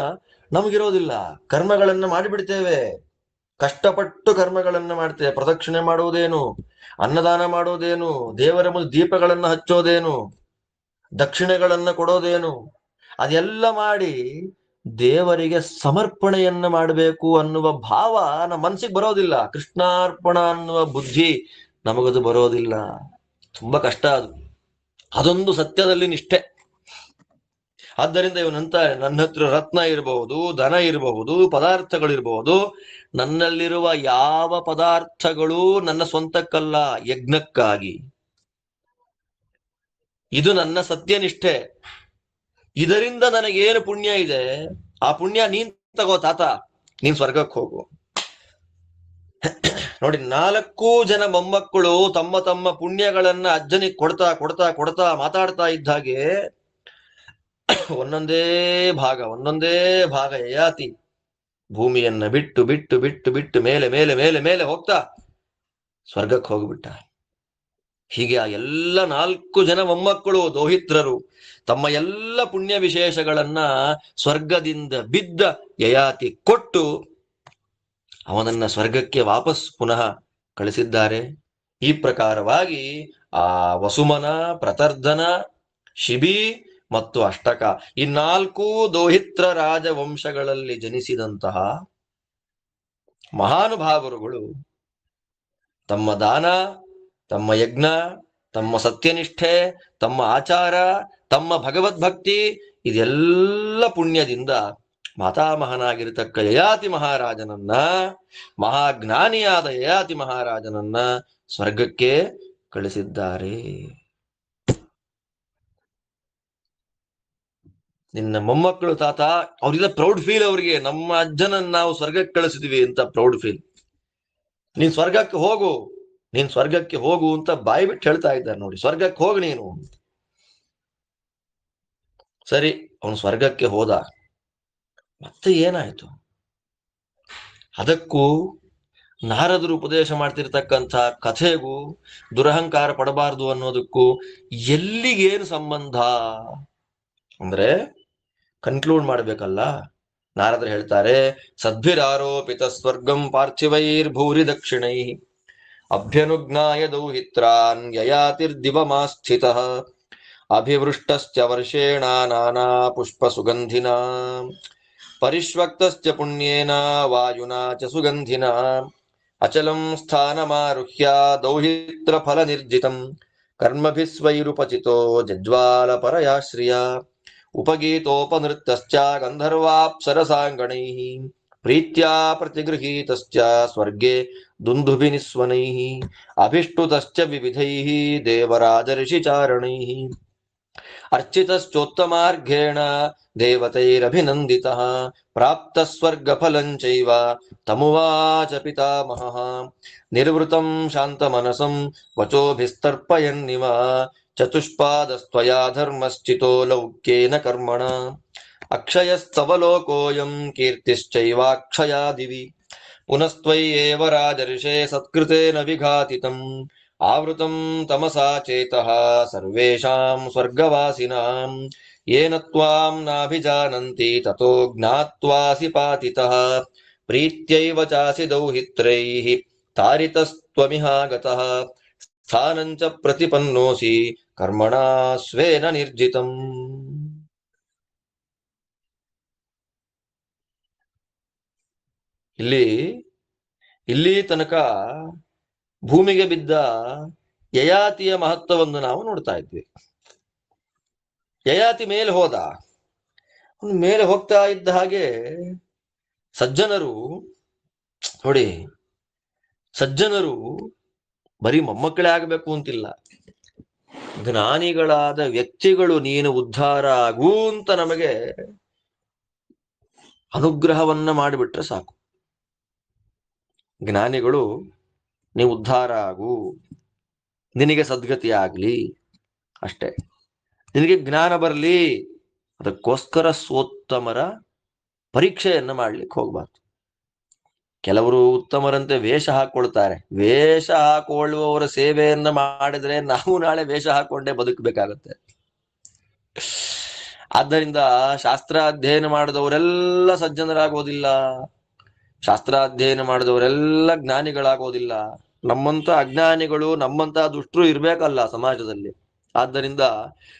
ನಮಗಿರೋದಿಲ್ಲ. ಕರ್ಮಗಳನ್ನ ಮಾಡಿಬಿಡ್ತೇವೆ, ಕಷ್ಟಪಟ್ಟು ಕರ್ಮಗಳನ್ನ ಮಾಡ್ತೇವೆ. ಪ್ರದಕ್ಷಿಣೆ ಮಾಡುವುದೇನು, ಅನ್ನದಾನ ಮಾಡೋದೇನು, ದೇವರ ಮುಂದೆ ದೀಪಗಳನ್ನ ಹಚ್ಚೋದೇನು, ದಕ್ಷಿಣೆಗಳನ್ನ ಕೊಡೋದೇನು, ಅದೆಲ್ಲ ಮಾಡಿ ದೇವರಿಗೆ ಸಮರ್ಪಣೆಯನ್ನ ಮಾಡಬೇಕು ಅನ್ನುವ ಭಾವ ನಮ್ಮ ಮನಸ್ಸಿಗೆ ಬರೋದಿಲ್ಲ. ಕೃಷ್ಣಾರ್ಪಣ ಅನ್ನುವ ಬುದ್ಧಿ ನಮಗದು ಬರೋದಿಲ್ಲ. ತುಂಬಾ ಕಷ್ಟ ಅದು. ಅದೊಂದು ಸತ್ಯದಲ್ಲಿ ನಿಷ್ಠೆ. ಆದ್ದರಿಂದ ಇವನಂತಾರೆ, ನನ್ನ ಹತ್ರ ರತ್ನ ಇರಬಹುದು, ಧನ ಇರಬಹುದು, ಪದಾರ್ಥಗಳಿರಬಹುದು, ನನ್ನಲ್ಲಿರುವ ಯಾವ ಪದಾರ್ಥಗಳು ನನ್ನ ಸ್ವಂತಕ್ಕಲ್ಲ, ಯಜ್ಞಕ್ಕಾಗಿ. ಇದು ನನ್ನ ಸತ್ಯನಿಷ್ಠೆ. ಇದರಿಂದ ನನಗೇನು ಪುಣ್ಯ ಇದೆ, ಆ ಪುಣ್ಯ ನೀನ್ ತಗೋ ತಾತ, ನೀನ್ ಸ್ವರ್ಗಕ್ಕೆ ಹೋಗು. ನೋಡಿ, 4 ಜನ ಮೊಮ್ಮಕ್ಕಳು ತಮ್ಮ ತಮ್ಮ ಪುಣ್ಯಗಳನ್ನ ಅಜ್ಜನಿಗೆ ಕೊಡ್ತಾ ಕೊಡ್ತಾ ಕೊಡ್ತಾ ಮಾತಾಡ್ತಾ ಇದ್ದ ಹಾಗೆ ಒಂದೊಂದೇ ಭಾಗ ಯಯಾತಿ ಭೂಮಿಯನ್ನ ಬಿಟ್ಟು ಬಿಟ್ಟು ಬಿಟ್ಟು ಬಿಟ್ಟು ಮೇಲೆ ಮೇಲೆ ಮೇಲೆ ಮೇಲೆ ಹೋಗ್ತಾ ಸ್ವರ್ಗಕ್ಕೆ ಹೋಗ್ಬಿಟ್ಟ. ಹೀಗೆ ಆ ಎಲ್ಲ 4 ಜನ ಮೊಮ್ಮಕ್ಕಳು ದೋಹಿತ್ರರು ತಮ್ಮ ಎಲ್ಲ ಪುಣ್ಯ ವಿಶೇಷಗಳನ್ನ ಸ್ವರ್ಗದಿಂದ ಬಿದ್ದ ಯಯಾತಿ ಕೊಟ್ಟು ಅವನನ್ನ ಸ್ವರ್ಗಕ್ಕೆ ವಾಪಸ್ ಪುನಃ ಕಳಿಸಿದ್ದಾರೆ. ಈ ಪ್ರಕಾರವಾಗಿ ಆ ವಸುಮನ, ಪ್ರತರ್ಧನ, ಶಿಬಿ ಮತ್ತು ಅಷ್ಟಕ, ಈ 4 ದೋಹಿತ್ರ ರಾಜವಂಶಗಳಲ್ಲಿ ಜನಿಸಿದಂತಹ ಮಹಾನುಭಾವರುಗಳು ತಮ್ಮ ದಾನ, ತಮ್ಮ ಯಜ್ಞ, ತಮ್ಮ ಸತ್ಯನಿಷ್ಠೆ, ತಮ್ಮ ಆಚಾರ, ತಮ್ಮ ಭಗವದ್ಭಕ್ತಿ, ಇದೆಲ್ಲ ಪುಣ್ಯದಿಂದ ಮಾತಾಮಹನಾಗಿರತಕ್ಕ ಯಯಾತಿ ಮಹಾರಾಜನನ್ನ, ಮಹಾಜ್ಞಾನಿಯಾದ ಯಯಾತಿ ಮಹಾರಾಜನನ್ನ ಸ್ವರ್ಗಕ್ಕೆ ಕಳಿಸಿದ್ದಾರೆ. ನಿನ್ನ ಮೊಮ್ಮಕ್ಕಳು ತಾತ, ಅವ್ರಿಗೆಲ್ಲ ಪ್ರೌಡ್ ಫೀಲ್, ಅವ್ರಿಗೆ ನಮ್ಮ ಅಜ್ಜನನ್ನ ನಾವು ಸ್ವರ್ಗಕ್ಕೆ ಕಳಿಸಿದ್ವಿ ಅಂತ ಪ್ರೌಡ್ ಫೀಲ್. ನೀನ್ ಸ್ವರ್ಗಕ್ಕೆ ಹೋಗು, ನೀನ್ ಸ್ವರ್ಗಕ್ಕೆ ಹೋಗು ಅಂತ ಬಾಯಿ ಬಿಟ್ಟು ಹೇಳ್ತಾ ಇದ್ದಾರೆ ನೋಡಿ. ಸ್ವರ್ಗಕ್ಕೆ ಹೋಗು ನೀನು. ಸರಿ, ಅವನು ಸ್ವರ್ಗಕ್ಕೆ ಹೋದ. ಮತ್ತೆ ಏನಾಯ್ತು? ಅದಕ್ಕೂ ನಾರದರು ಉಪದೇಶ ಮಾಡ್ತಿರ್ತಕ್ಕಂಥ ಕಥೆಗೂ ದುರಹಂಕಾರ ಪಡಬಾರದು ಅನ್ನೋದಕ್ಕೂ ಎಲ್ಲಿಗೇನು ಸಂಬಂಧ ಅಂದ್ರೆ ಕನ್ಕ್ಲೂಡ್ ಮಾಡ್ಬೇಕಲ್ಲ. ನಾರದರು ಹೇಳ್ತಾರೆ, ಸದ್ಭಿರಾರೋಪಿತ ಸ್ವರ್ಗಂ ಪಾರ್ಥಿವೈರ್ಭೂರಿ ದಕ್ಷಿಣೈ ಅಭ್ಯನುಜ್ಞಾಯ ದೌಹಿತ್ರಾನ್ ಯಯಾತಿರ್ದಿವಮಾಸ್ಥಿತಃ ಅಭಿವೃಷ್ಟಶ್ಚ ವರ್ಷೇಣ ನಾನಾ ಪುಷ್ಪ ಸುಗಂಧಿನ ಪರಿಶ್ವಕ್ತಶ್ಚ ಪುಣ್ಯೇನ ವಾಯುನಾ ಚ ಸುಗಂಧಿನ ಅಚಲಂ ಸ್ಥಾನಮಾರುಹ್ಯ ದೌಹಿತ್ರ ಫಲ ನಿರ್ಜಿತಂ ಕರ್ಮಭಿಸ್ವೈರುಪಚಿತೋ ಜಜ್ವಾಲ ಪರಯಾಶ್ರಿಯ ಉಪಗೀತೋಪನೃತ್ತಶ್ಚ ಗಂಧರ್ವಾಪ್ಸರಸಾಂಗಣೈಃ ಪ್ರೀತ್ಯಾ ಪ್ರತಿಗೃಹೀತಶ್ಚ ಸ್ವರ್ಗೆ ದುಂದುಭಿನಿಸ್ವನೈಃ ಅಭಿಷ್ಟುತಶ್ಚ ವಿವಿಧೈಃ ದೇವರಾಜಋಷಿಚಾರಣೈಃ ಅರ್ಚಿತಶ್ಚೋತ್ತಮಾರ್ಘೇಣ ದೇವತೈರಭಿನಂದಿತಃ ಪ್ರಾಪ್ತ ಸ್ವರ್ಗಫಲಂ ಚೈವ ತಮುವಾಚ ಪಿತಾಮಹಃ ನಿರ್ವೃತಂ ಶಾಂತಮನಸಂ ವಚೋಭಿಸ್ತರ್ಪಯನ್ನಿವ ಚತುಷ್ಪಾದಸ್ತ್ವಯಾ ಧರ್ಮಶ್ಚಿತೋ ಲೌಕ್ಯೇನ ಕರ್ಮಣ ಅಕ್ಷಯಸ್ತವ ಲೋಕೋಯಂ ಕೀರ್ತಿಶ್ಚೈವಾಕ್ಷಯಾ ದಿವಿ ಪುನಸ್ತ್ವಯ್ಯೇವ ರಾಜರ್ಷೇ ಸತ್ಕೃತೇನ ವಿಘಾತಿತಂ ಆವೃತಂ ತಮಸಾ ಚೇತಃ ಸರ್ವೇಷಾಂ ಸ್ವರ್ಗವಾಸಿನಾಂ ಯೇನ ತ್ವಾಂ ನಾಭಿಜಾನಂತಿ ತತೋ ಜ್ಞಾತ್ವಾಸಿ ಪಾತಿತಃ ಪ್ರೀತ್ಯೈವ ಚಾಸಿ ದೌಹಿತ್ರೈಃ ತಾರಿತಸ್ತ್ವಮಿಹಾಗತಃ ಸ್ಥಾನಂಚ ಪ್ರತಿಪನ್ನೋಸಿ ಕರ್ಮಣಾ ಸ್ವೇನ ನಿರ್ಜಿತಂ. ಇಲ್ಲಿ ತನಕ ಭೂಮಿಗೆ ಬಿದ್ದ ಯಯಾತಿಯ ಮಹತ್ವವನ್ನು ನಾವು ನೋಡ್ತಾ ಇದ್ವಿ. ಯಯಾತಿ ಮೇಲೆ ಹೋದ. ಮೇಲೆ ಹೋಗ್ತಾ ಇದ್ದ ಹಾಗೆ ಸಜ್ಜನರು ನೋಡಿ, ಸಜ್ಜನರು ಬರೀ ಮೊಮ್ಮಕ್ಕಳೇ ಆಗಬೇಕು ಅಂತಿಲ್ಲ, ಜ್ಞಾನಿಗಳಾದ ವ್ಯಕ್ತಿಗಳು ನೀನು ಉದ್ಧಾರ ಆಗು ಅಂತ ನಮಗೆ ಅನುಗ್ರಹವನ್ನ ಮಾಡಿಬಿಟ್ರೆ ಸಾಕು. ಜ್ಞಾನಿಗಳು ನೀವು ಉದ್ಧಾರ ಆಗು, ನಿನಗೆ ಸದ್ಗತಿ ಆಗ್ಲಿ, ಅಷ್ಟೇ. ನಿನಗೆ ಜ್ಞಾನ ಬರಲಿ, ಅದಕ್ಕೋಸ್ಕರ ಸೋತ್ತಮರ ಪರೀಕ್ಷೆಯನ್ನ ಮಾಡ್ಲಿಕ್ಕೆ ಹೋಗ್ಬಾರ್ದು. ಕೆಲವರು ಉತ್ತಮರಂತೆ ವೇಷ ಹಾಕೊಳ್ತಾರೆ. ವೇಷ ಹಾಕೊಳ್ಳುವವರ ಸೇವೆಯನ್ನ ಮಾಡಿದ್ರೆ ನಾವು ನಾಳೆ ವೇಷ ಹಾಕೊಂಡೇ ಬದುಕಬೇಕಾಗತ್ತೆ. ಆದ್ದರಿಂದ ಶಾಸ್ತ್ರಾಧ್ಯಯನ ಮಾಡಿದವರೆಲ್ಲ ಸಜ್ಜನರಾಗೋದಿಲ್ಲ, ಶಾಸ್ತ್ರಾಧ್ಯಯನ ಮಾಡಿದವರೆಲ್ಲ ಜ್ಞಾನಿಗಳಾಗೋದಿಲ್ಲ. ನಮ್ಮಂತ ಅಜ್ಞಾನಿಗಳು, ನಮ್ಮಂತ ದುಷ್ಟರು ಇರ್ಬೇಕಲ್ಲ ಸಮಾಜದಲ್ಲಿ. ಆದ್ದರಿಂದ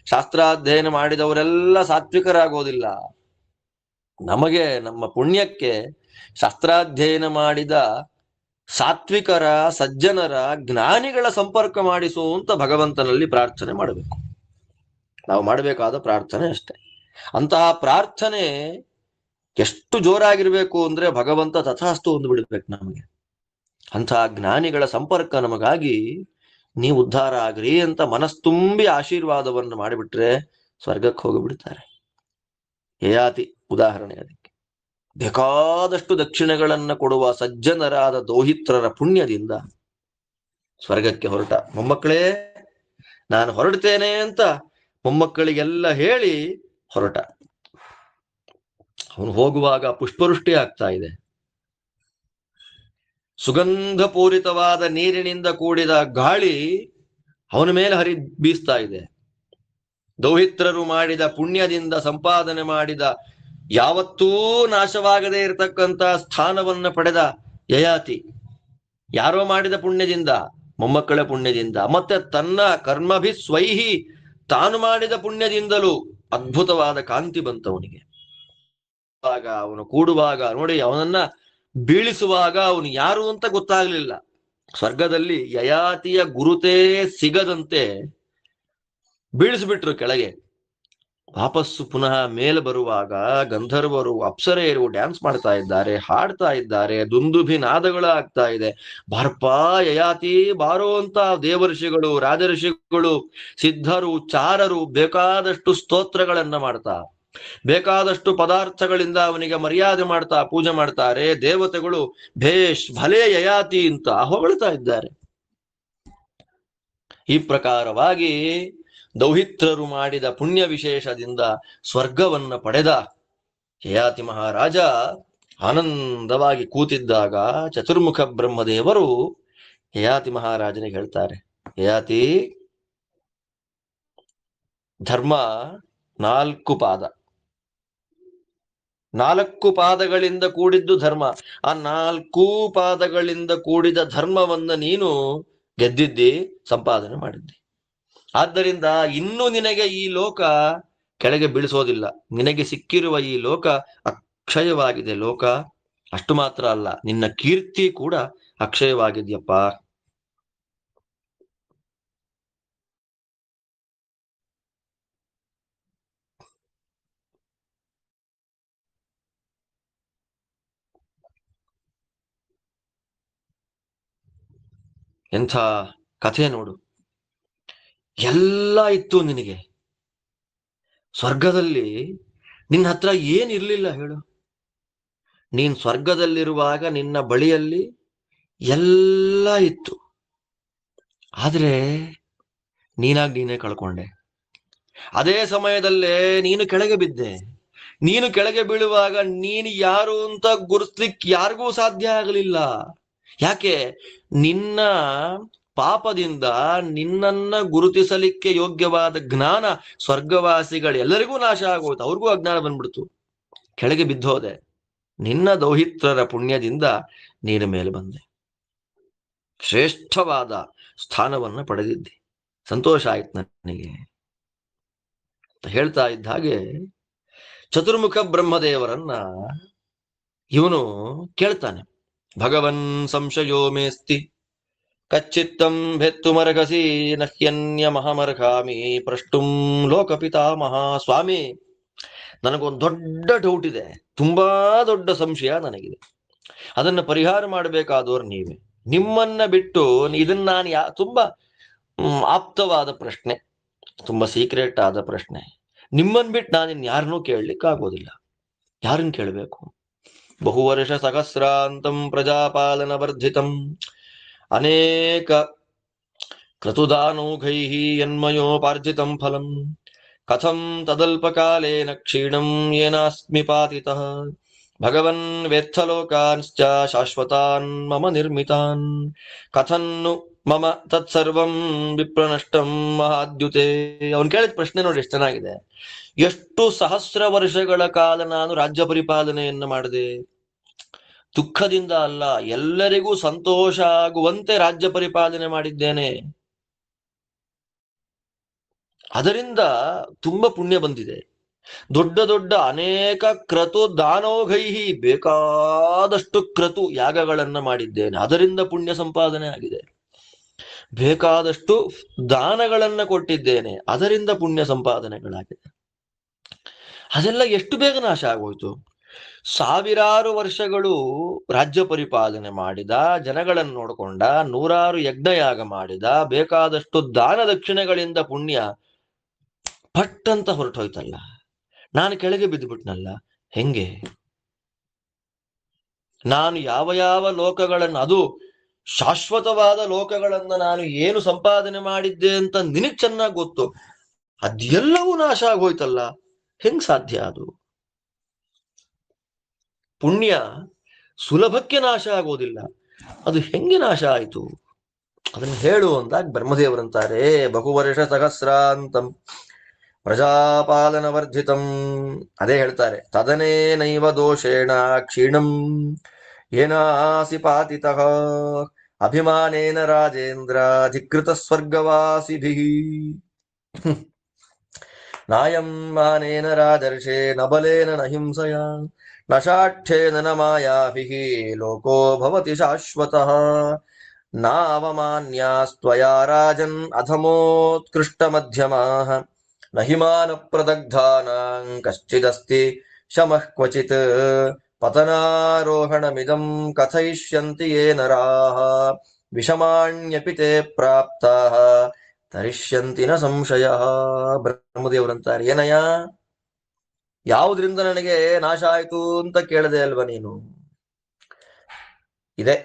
ಶಾಸ್ತ್ರಾಧ್ಯಯನ ಮಾಡಿದವರೆಲ್ಲ ಸಾತ್ವಿಕರಾಗೋದಿಲ್ಲ. ನಮಗೆ ನಮ್ಮ ಪುಣ್ಯಕ್ಕೆ ಶಾಸ್ತ್ರಾಧ್ಯಯನ ಮಾಡಿದ ಸಾತ್ವಿಕರ, ಸಜ್ಜನರ, ಜ್ಞಾನಿಗಳ ಸಂಪರ್ಕ ಮಾಡಿಸು ಅಂತ ಭಗವಂತನಲ್ಲಿ ಪ್ರಾರ್ಥನೆ ಮಾಡಬೇಕು. ನಾವು ಮಾಡಬೇಕಾದ ಪ್ರಾರ್ಥನೆ ಅಷ್ಟೇ. ಅಂತಹ ಪ್ರಾರ್ಥನೆ ಎಷ್ಟು ಜೋರಾಗಿರ್ಬೇಕು ಅಂದ್ರೆ ಭಗವಂತ ತಥಾಸ್ತು ಒಂದು ಬಿಡ್ಬೇಕು ನಮಗೆ. ಅಂತಹ ಜ್ಞಾನಿಗಳ ಸಂಪರ್ಕ ನಮಗಾಗಿ ನೀವು ಉದ್ಧಾರ ಆಗ್ರಿ ಅಂತ ಮನಸ್ತುಂಬಿ ಆಶೀರ್ವಾದವನ್ನು ಮಾಡಿಬಿಟ್ರೆ ಸ್ವರ್ಗಕ್ಕೆ ಹೋಗಿಬಿಡ್ತಾರೆ. ಯಯಾತಿ ಉದಾಹರಣೆ ಅದಕ್ಕೆ. ಬೇಕಾದಷ್ಟು ದಕ್ಷಿಣೆಗಳನ್ನ ಕೊಡುವ ಸಜ್ಜನರಾದ ದೌಹಿತ್ರರ ಪುಣ್ಯದಿಂದ ಸ್ವರ್ಗಕ್ಕೆ ಹೊರಟ. ಮೊಮ್ಮಕ್ಕಳೇ ನಾನು ಹೊರಡ್ತೇನೆ ಅಂತ ಮೊಮ್ಮಕ್ಕಳಿಗೆಲ್ಲ ಹೇಳಿ ಹೊರಟ. ಅವನು ಹೋಗುವಾಗ ಪುಷ್ಪವೃಷ್ಟಿ ಆಗ್ತಾ ಇದೆ. ಸುಗಂಧ ಪೂರಿತವಾದ ನೀರಿನಿಂದ ಕೂಡಿದ ಗಾಳಿ ಅವನ ಮೇಲೆ ಬೀಸ್ತಾ ಇದೆ. ದೌಹಿತ್ರರು ಮಾಡಿದ ಪುಣ್ಯದಿಂದ ಸಂಪಾದನೆ ಮಾಡಿದ, ಯಾವತ್ತೂ ನಾಶವಾಗದೇ ಇರತಕ್ಕಂತ ಸ್ಥಾನವನ್ನ ಪಡೆದ ಯಯಾತಿ, ಯಾರೋ ಮಾಡಿದ ಪುಣ್ಯದಿಂದ, ಮೊಮ್ಮಕ್ಕಳ ಪುಣ್ಯದಿಂದ, ಮತ್ತೆ ತನ್ನ ಕರ್ಮಭಿ ಸ್ವೈಹಿ ತಾನು ಮಾಡಿದ ಪುಣ್ಯದಿಂದಲೂ ಅದ್ಭುತವಾದ ಕಾಂತಿ ಬಂತವನಿಗೆ. ಅವನು ಕೂಡುವಾಗ ನೋಡಿ, ಅವನನ್ನ ಬೀಳಿಸುವಾಗ ಅವನು ಯಾರು ಅಂತ ಗೊತ್ತಾಗ್ಲಿಲ್ಲ. ಸ್ವರ್ಗದಲ್ಲಿ ಯಯಾತಿಯ ಗುರುತೇ ಸಿಗದಂತೆ ಬೀಳಿಸ್ಬಿಟ್ರು ಕೆಳಗೆ. ವಾಪಸ್ಸು ಪುನಃ ಮೇಲೆ ಬರುವಾಗ ಗಂಧರ್ವರು ಅಪ್ಸರೆಯರು ಡ್ಯಾನ್ಸ್ ಮಾಡ್ತಾ ಇದ್ದಾರೆ, ಹಾಡ್ತಾ ಇದ್ದಾರೆ, ದುಂದುಭಿ ನಾದಗಳಾಗ್ತಾ ಇದೆ. ಬಾರಪ್ಪ ಯಯಾತಿ ಬಾರೋ ಅಂತ ದೇವಋಷಿಗಳು, ರಾಜಋಷಿಗಳು, ಸಿದ್ಧರು, ಚಾರರು ಬೇಕಾದಷ್ಟು ಸ್ತೋತ್ರಗಳನ್ನ ಮಾಡ್ತಾ, ಬೇಕಾದಷ್ಟು ಪದಾರ್ಥಗಳಿಂದ ಅವನಿಗೆ ಮರ್ಯಾದೆ ಮಾಡ್ತಾ ಪೂಜೆ ಮಾಡ್ತಾರೆ. ದೇವತೆಗಳು ಭೇಷ್ ಭಲೇ ಯಯಾತಿ ಅಂತ ಹೊಗಳ್ತಾ ಇದ್ದಾರೆ. ಈ ಪ್ರಕಾರವಾಗಿ ದೌಹಿತ್ರರು ಮಾಡಿದ ಪುಣ್ಯ ವಿಶೇಷದಿಂದ ಸ್ವರ್ಗವನ್ನ ಪಡೆದ ಯಯಾತಿ ಮಹಾರಾಜ ಆನಂದವಾಗಿ ಕೂತಿದ್ದಾಗ ಚತುರ್ಮುಖ ಬ್ರಹ್ಮದೇವರು ಯಯಾತಿ ಮಹಾರಾಜನಿಗೆ ಹೇಳ್ತಾರೆ, ಯಯಾತಿ, ಧರ್ಮ 4 ಪಾದ, 4 ಪಾದಗಳಿಂದ ಕೂಡಿದ್ದು ಧರ್ಮ. ಆ 4 ಪಾದಗಳಿಂದ ಕೂಡಿದ ಧರ್ಮವನ್ನ ನೀನು ಗೆದ್ದಿದ್ದಿ, ಸಂಪಾದನೆ ಮಾಡಿದ್ದಿ. ಆದ್ದರಿಂದ ಇನ್ನು ನಿನಗೆ ಈ ಲೋಕ ಕೆಳಗೆ ಬೀಳಿಸೋದಿಲ್ಲ. ನಿನಗೆ ಸಿಕ್ಕಿರುವ ಈ ಲೋಕ ಅಕ್ಷಯವಾಗಿದೆ ಲೋಕ. ಅಷ್ಟು ಮಾತ್ರ ಅಲ್ಲ, ನಿನ್ನ ಕೀರ್ತಿ ಕೂಡ ಅಕ್ಷಯವಾಗಿದ್ಯಪ್ಪ. ಎಂಥ ಕಥೆ ನೋಡು. ಎಲ್ಲ ಇತ್ತು ನಿನಗೆ ಸ್ವರ್ಗದಲ್ಲಿ. ನಿನ್ನ ಹತ್ರ ಏನಿರ್ಲಿಲ್ಲ ಹೇಳು. ನೀನ್ ಸ್ವರ್ಗದಲ್ಲಿರುವಾಗ ನಿನ್ನ ಬಳಿಯಲ್ಲಿ ಎಲ್ಲ ಇತ್ತು. ಆದ್ರೆ ನೀನಾಗಿ ನೀನೇ ಕಳ್ಕೊಂಡೆ. ಅದೇ ಸಮಯದಲ್ಲೇ ನೀನು ಕೆಳಗೆ ಬಿದ್ದೆ. ನೀನು ಕೆಳಗೆ ಬೀಳುವಾಗ ನೀನು ಯಾರು ಅಂತ ಗುರುತಿಸ್ಲಿಕ್ಕೆ ಯಾರಿಗೂ ಸಾಧ್ಯ ಆಗಲಿಲ್ಲ. ಯಾಕೆ? ನಿನ್ನ ಪಾಪದಿಂದ ನಿನ್ನನ್ನ ಗುರುತಿಸಲಿಕ್ಕೆ ಯೋಗ್ಯವಾದ ಜ್ಞಾನ ಸ್ವರ್ಗವಾಸಿಗಳೆಲ್ಲರಿಗೂ ನಾಶ ಆಗೋಯ್ತು. ಅವ್ರಿಗೂ ಅಜ್ಞಾನ ಬಂದ್ಬಿಡ್ತು. ಕೆಳಗೆ ಬಿದ್ದೋದೆ. ನಿನ್ನ ದೌಹಿತ್ರರ ಪುಣ್ಯದಿಂದ ನೀನು ಮೇಲೆ ಬಂದೆ, ಶ್ರೇಷ್ಠವಾದ ಸ್ಥಾನವನ್ನ ಪಡೆದಿದ್ದೆ. ಸಂತೋಷ ಆಯ್ತು ನನಗೆ ಹೇಳ್ತಾ ಇದ್ದ ಹಾಗೆ ಚತುರ್ಮುಖ ಬ್ರಹ್ಮದೇವರನ್ನ ಇವನು ಕೇಳ್ತಾನೆ. ಭಗವನ್ ಸಂಶಯೋ ಮೇಸ್ತಿ ಕಚ್ಚಿತ್ತಂ ಭೆತ್ತುಮರ್ಹಸಿ ನಹ್ಯನ್ಯ ಮಹಮರ್ಹಾಮಿ ಪ್ರಷ್ಟುಂ ಲೋಕಪಿತಾಮಹ. ಸ್ವಾಮಿ, ನನಗೊಂದು ದೊಡ್ಡ ಡೌಟ್ ಇದೆ, ತುಂಬಾ ದೊಡ್ಡ ಸಂಶಯ ನನಗಿದೆ. ಅದನ್ನ ಪರಿಹಾರ ಮಾಡಬೇಕಾದವ್ರು ನೀವೇ. ನಿಮ್ಮನ್ನ ಬಿಟ್ಟು ಇದನ್ನ ನಾನು ತುಂಬಾ ಆಪ್ತವಾದ ಪ್ರಶ್ನೆ, ತುಂಬಾ ಸೀಕ್ರೆಟ್ ಆದ ಪ್ರಶ್ನೆ. ನಿಮ್ಮನ್ ಬಿಟ್ಟು ನಾನಿನ್ ಯಾರನ್ನೂ ಕೇಳಲಿಕ್ಕಾಗೋದಿಲ್ಲ. ಯಾರನ್ನು ಕೇಳಬೇಕು? ಬಹುವರ್ಷ ಸಹಸ್ರಾಂತಂ ಪ್ರಜಾಪಾಲನ ವರ್ಧಿತಂ ಅನೇಕ ಕ್ರತುದಾನೌಘೈ ಯನ್ಮಯೋಪಾರ್ಜಿತಂ ಫಲಂ ಕಥಂ ತದಲ್ಪಕಾಲೇನ ಕ್ಷೀಣಂ ಯೇನಾಸ್ಮಿ ಪಾತಿತಃ ಭಗವನ್ ವೇತ್ತಲೋಕಾನ್ಶ್ಚ ಶಾಶ್ವತಾನ್ ಮಮ ನಿರ್ಮಿತಾನ್ ಕಥನ್ನು ಮಮ ತತ್ಸರ್ವಂ ವಿಪ್ರನಷ್ಟಂ ಮಹಾದ್ಯುತೆ. ಅವನು ಕೇಳಿದ ಪ್ರಶ್ನೆ ನೋಡಿ ಎಷ್ಟು ಚೆನ್ನಾಗಿದೆ. ಎಷ್ಟು ಸಹಸ್ರ ವರ್ಷಗಳ ಕಾಲ ನಾನು ರಾಜ್ಯ ಪರಿಪಾಲನೆಯನ್ನು ಮಾಡಿದೆ. ದುಃಖದಿಂದ ಅಲ್ಲ, ಎಲ್ಲರಿಗೂ ಸಂತೋಷ ಆಗುವಂತೆ ರಾಜ್ಯ ಪರಿಪಾಲನೆ ಮಾಡಿದ್ದೇನೆ. ಅದರಿಂದ ತುಂಬಾ ಪುಣ್ಯ ಬಂದಿದೆ. ದೊಡ್ಡ ದೊಡ್ಡ ಅನೇಕ ಕ್ರತು ದಾನೋಘೈಹಿ, ಬೇಕಾದಷ್ಟು ಕ್ರತು ಯಾಗಗಳನ್ನ ಮಾಡಿದ್ದೇನೆ. ಅದರಿಂದ ಪುಣ್ಯ ಸಂಪಾದನೆ ಆಗಿದೆ. ಬೇಕಾದಷ್ಟು ದಾನಗಳನ್ನ ಕೊಟ್ಟಿದ್ದೇನೆ, ಅದರಿಂದ ಪುಣ್ಯ ಸಂಪಾದನೆಗಳಾಗಿದೆ. ಅದೆಲ್ಲ ಎಷ್ಟು ಬೇಗ ನಾಶ ಆಗೋಯ್ತು. ಸಾವಿರಾರು ವರ್ಷಗಳು ರಾಜ್ಯ ಪರಿಪಾಲನೆ ಮಾಡಿದ, ಜನಗಳನ್ನು ನೋಡಿಕೊಂಡ, 100 ಯಜ್ಞಯಾಗ ಮಾಡಿದ, ಬೇಕಾದಷ್ಟು ದಾನ ದಕ್ಷಿಣೆಗಳಿಂದ ಪುಣ್ಯ ಪಟ್ಟಂತ ಹೊರಟೋಯ್ತಲ್ಲ. ನಾನು ಕೆಳಗೆ ಬಿದ್ದುಬಿಟ್ನಲ್ಲ, ಹೆಂಗೆ? ನಾನು ಯಾವ ಯಾವ ಲೋಕಗಳನ್ನು, ಅದು ಶಾಶ್ವತವಾದ ಲೋಕಗಳನ್ನ ನಾನು ಏನು ಸಂಪಾದನೆ ಮಾಡಿದ್ದೆ ಅಂತ ನಿನಗ್ ಚೆನ್ನಾಗಿ ಗೊತ್ತು. ಅದೆಲ್ಲವೂ ನಾಶ ಆಗೋಯ್ತಲ್ಲ, ಹೆಂಗ್ ಸಾಧ್ಯ? ಅದು ಪುಣ್ಯ ಸುಲಭಕ್ಕೆ ನಾಶ ಆಗೋದಿಲ್ಲ, ಅದು ಹೆಂಗೆ ನಾಶ ಆಯಿತು ಅದನ್ನು ಹೇಳು ಅಂದಾಗ ಬ್ರಹ್ಮದೇವರಂತಾರೆ, ಬಹುವರ್ಷ ಸಹಸ್ರಾಂತಂ ಪ್ರಜಾಪಾಲನ ವರ್ಧಿತಂ. ಅದೇ ಹೇಳ್ತಾರೆ, ತದನೇನೈವ ದೋಷೇಣ ಕ್ಷೀಣಂ ಏನಾಸಿ ಪಾತಿತಃ ಅಭಿಮಾನೇನ ರಾಜೇಂದ್ರ ಧಿಕೃತ ಸ್ವರ್ಗವಾಸಿಭಿಃ ನಾಯಂ ಮಾನೇನ ರಾಜರ್ಷೇ ನ ಬಲೇನ ನ ಹಿಂಸಯ ನ ಶಾಠ್ಯೇನ ನ ಮಾಯಾಭಿಃ ಲೋಕೋ ಭವತಿ ಶಾಶ್ವತಃ ನಾವಮಾನ್ಯಾಸ್ತ್ವಯಾ ರಾಜನ್ ಅಧಮೋತ್ಕೃಷ್ಟ ಮಧ್ಯಮಾಃ ನಹಿಮಾನ ಪ್ರದಗ್ಧಾನಾಂ ಕಶ್ಚಿದಸ್ತಿ ಶಮಃ ಕ್ವಚಿತ್ ಪತನಾರೋಹಣಮಿದಂ ಕಥಯಿಷ್ಯಂತಿ ಯೇ ನರಾಃ ವಿಷಮಾಣ್ಯಪಿ ತೇ ಪ್ರಾಪ್ತಾಃ ತರಿಷ್ಯಂತಿ ನ ಸಂಶಯಃ. ಬ್ರಹ್ಮದೇವರಂತಾರೆ, ಏನಯ್ಯ, ಯಾವುದರಿಂದ ನನಗೆ ನಾಶ ಆಯ್ತು ಅಂತ ಕೇಳದೆ ಅಲ್ವಾ ನೀನು? ಇದೆ,